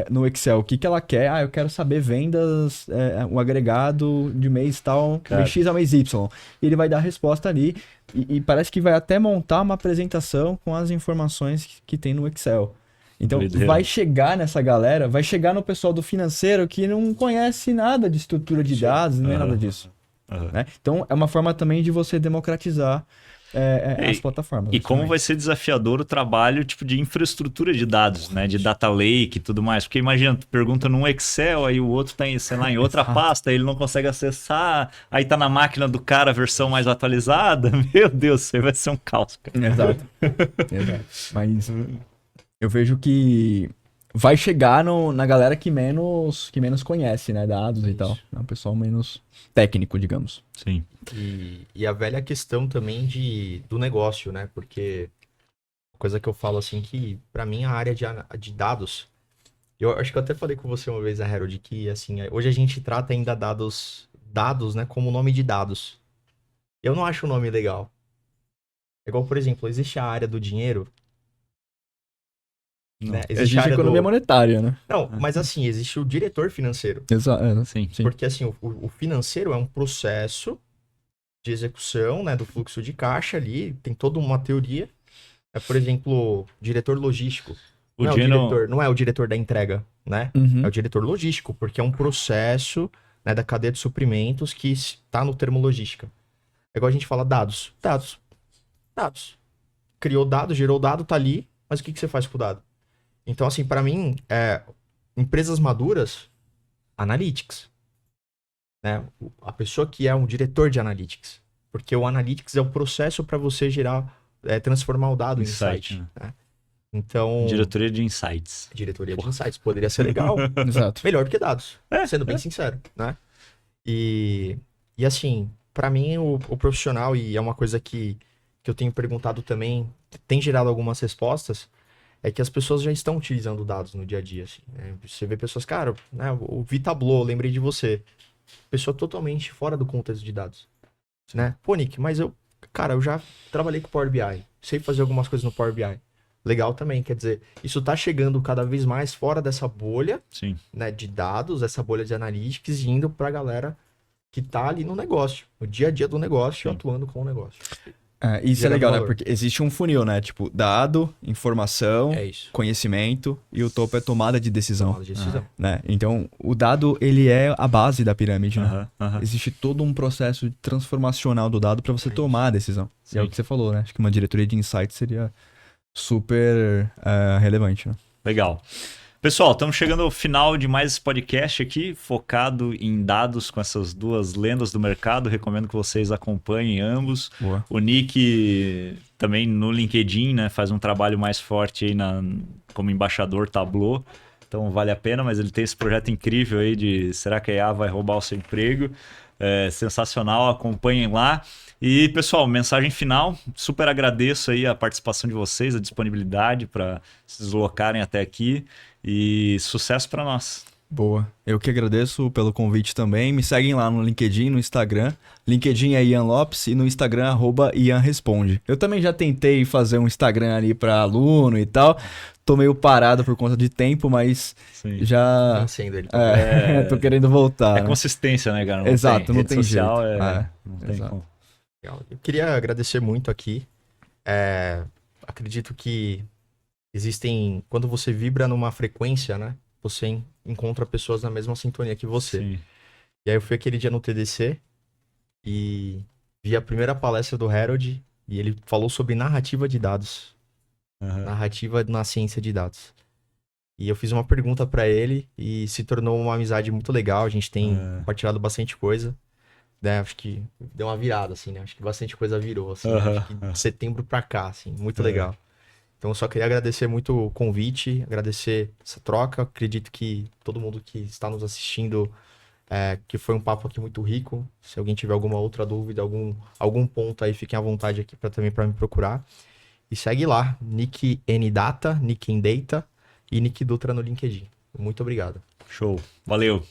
no Excel o que ela quer. Eu quero saber vendas, um agregado de mês tal, mês X a mês Y. E ele vai dar a resposta ali e parece que vai até montar uma apresentação com as informações que tem no Excel. Então vai chegar nessa galera, vai chegar no pessoal do financeiro que não conhece nada de estrutura de dados, nem nada disso. Né? Então é uma forma também de você democratizar as plataformas. E como vai ser desafiador o trabalho tipo de infraestrutura de dados, né? De data lake e tudo mais. Porque imagina, tu pergunta num Excel, aí o outro tá sei lá, em outra pasta, ele não consegue acessar, aí tá na máquina do cara a versão mais atualizada. Meu Deus, isso aí vai ser um caos, cara. Exato. Mas eu vejo que vai chegar na galera que menos conhece, né? Dados e tal. É um pessoal menos técnico, digamos. Sim. E a velha questão também do negócio, né? Porque coisa que eu falo assim que, pra mim, a área de dados... Eu acho que eu até falei com você uma vez, Harold, que assim, hoje a gente trata ainda dados, né, como nome de dados. Eu não acho o nome legal. É igual, por exemplo, existe a área do dinheiro. Né? Existe a área economia monetária, né? Não, mas assim, existe o diretor financeiro. Exato. Sim. Porque assim, o financeiro é um processo de execução, né, do fluxo de caixa ali, tem toda uma teoria. Por exemplo, diretor logístico. Não é o diretor da entrega, né? Uhum. É o diretor logístico, porque é um processo, né, da cadeia de suprimentos que está no termo logística. É igual a gente fala dados. Criou dado, gerou dado, tá ali, mas o que você faz com o dado? Então, assim, para mim, empresas maduras, analytics. Né? A pessoa que é um diretor de analytics. Porque o analytics é o processo para você transformar o dado em insight. Né? Então... Diretoria de Insights. Diretoria de Insights. Poderia ser legal. Exato. Melhor do que dados. Sendo bem sincero. Né? E assim, para mim, o profissional, e é uma coisa que eu tenho perguntado também, tem gerado algumas respostas, é que as pessoas já estão utilizando dados no dia a dia. Assim, né? Você vê pessoas, cara, né, o Vitablo, lembrei de você. Pessoa totalmente fora do contexto de dados. Né? Pô, Nick, mas eu já trabalhei com Power BI. Sei fazer algumas coisas no Power BI. Legal também, quer dizer, isso tá chegando cada vez mais fora dessa bolha, Sim. Né, de dados, essa bolha de analytics, e indo pra galera que tá ali no negócio, no dia a dia do negócio, atuando com o negócio. Isso é legal, né? Porque existe um funil, né? Tipo, dado, informação, conhecimento, e o topo é tomada de decisão. Né? Então, o dado, ele é a base da pirâmide, né? Existe todo um processo transformacional do dado para você tomar a decisão. Sim. E é o que você falou, né? Acho que uma diretoria de insights seria super relevante, né? Legal. Pessoal, estamos chegando ao final de mais esse podcast aqui, focado em dados com essas duas lendas do mercado. Recomendo que vocês acompanhem ambos. Boa. O Nick também no LinkedIn, né, faz um trabalho mais forte aí como embaixador Tableau. Então vale a pena, mas ele tem esse projeto incrível aí de será que a IA vai roubar o seu emprego? Sensacional, acompanhem lá. E, pessoal, mensagem final. Super agradeço aí a participação de vocês, a disponibilidade para se deslocarem até aqui. E sucesso para nós. Boa. Eu que agradeço pelo convite também. Me seguem lá no LinkedIn, no Instagram. LinkedIn é Ian Lopes e no Instagram @IanResponde. Eu também já tentei fazer um Instagram ali para aluno e tal. Tô meio parado por conta de tempo, mas Sim. já... tô querendo voltar. É consistência, né, cara? Exato, não tem social, jeito. Não tem como. Eu queria agradecer muito aqui. Acredito que existem... Quando você vibra numa frequência, né? Você encontra pessoas na mesma sintonia que você. Sim. E aí eu fui aquele dia no TDC e vi a primeira palestra do Harold e ele falou sobre narrativa de dados. Narrativa na ciência de dados. E eu fiz uma pergunta pra ele e se tornou uma amizade muito legal. A gente tem compartilhado bastante coisa. Né? Acho que deu uma virada, assim, né? Acho que bastante coisa virou, assim. Acho que de setembro pra cá, assim. Muito legal. Então, eu só queria agradecer muito o convite, agradecer essa troca. Acredito que todo mundo que está nos assistindo, que foi um papo aqui muito rico. Se alguém tiver alguma outra dúvida, algum ponto aí, fiquem à vontade aqui também para me procurar. E segue lá, Nick N Data, Nick N Data e Nick Dutra no LinkedIn. Muito obrigado. Show. Valeu.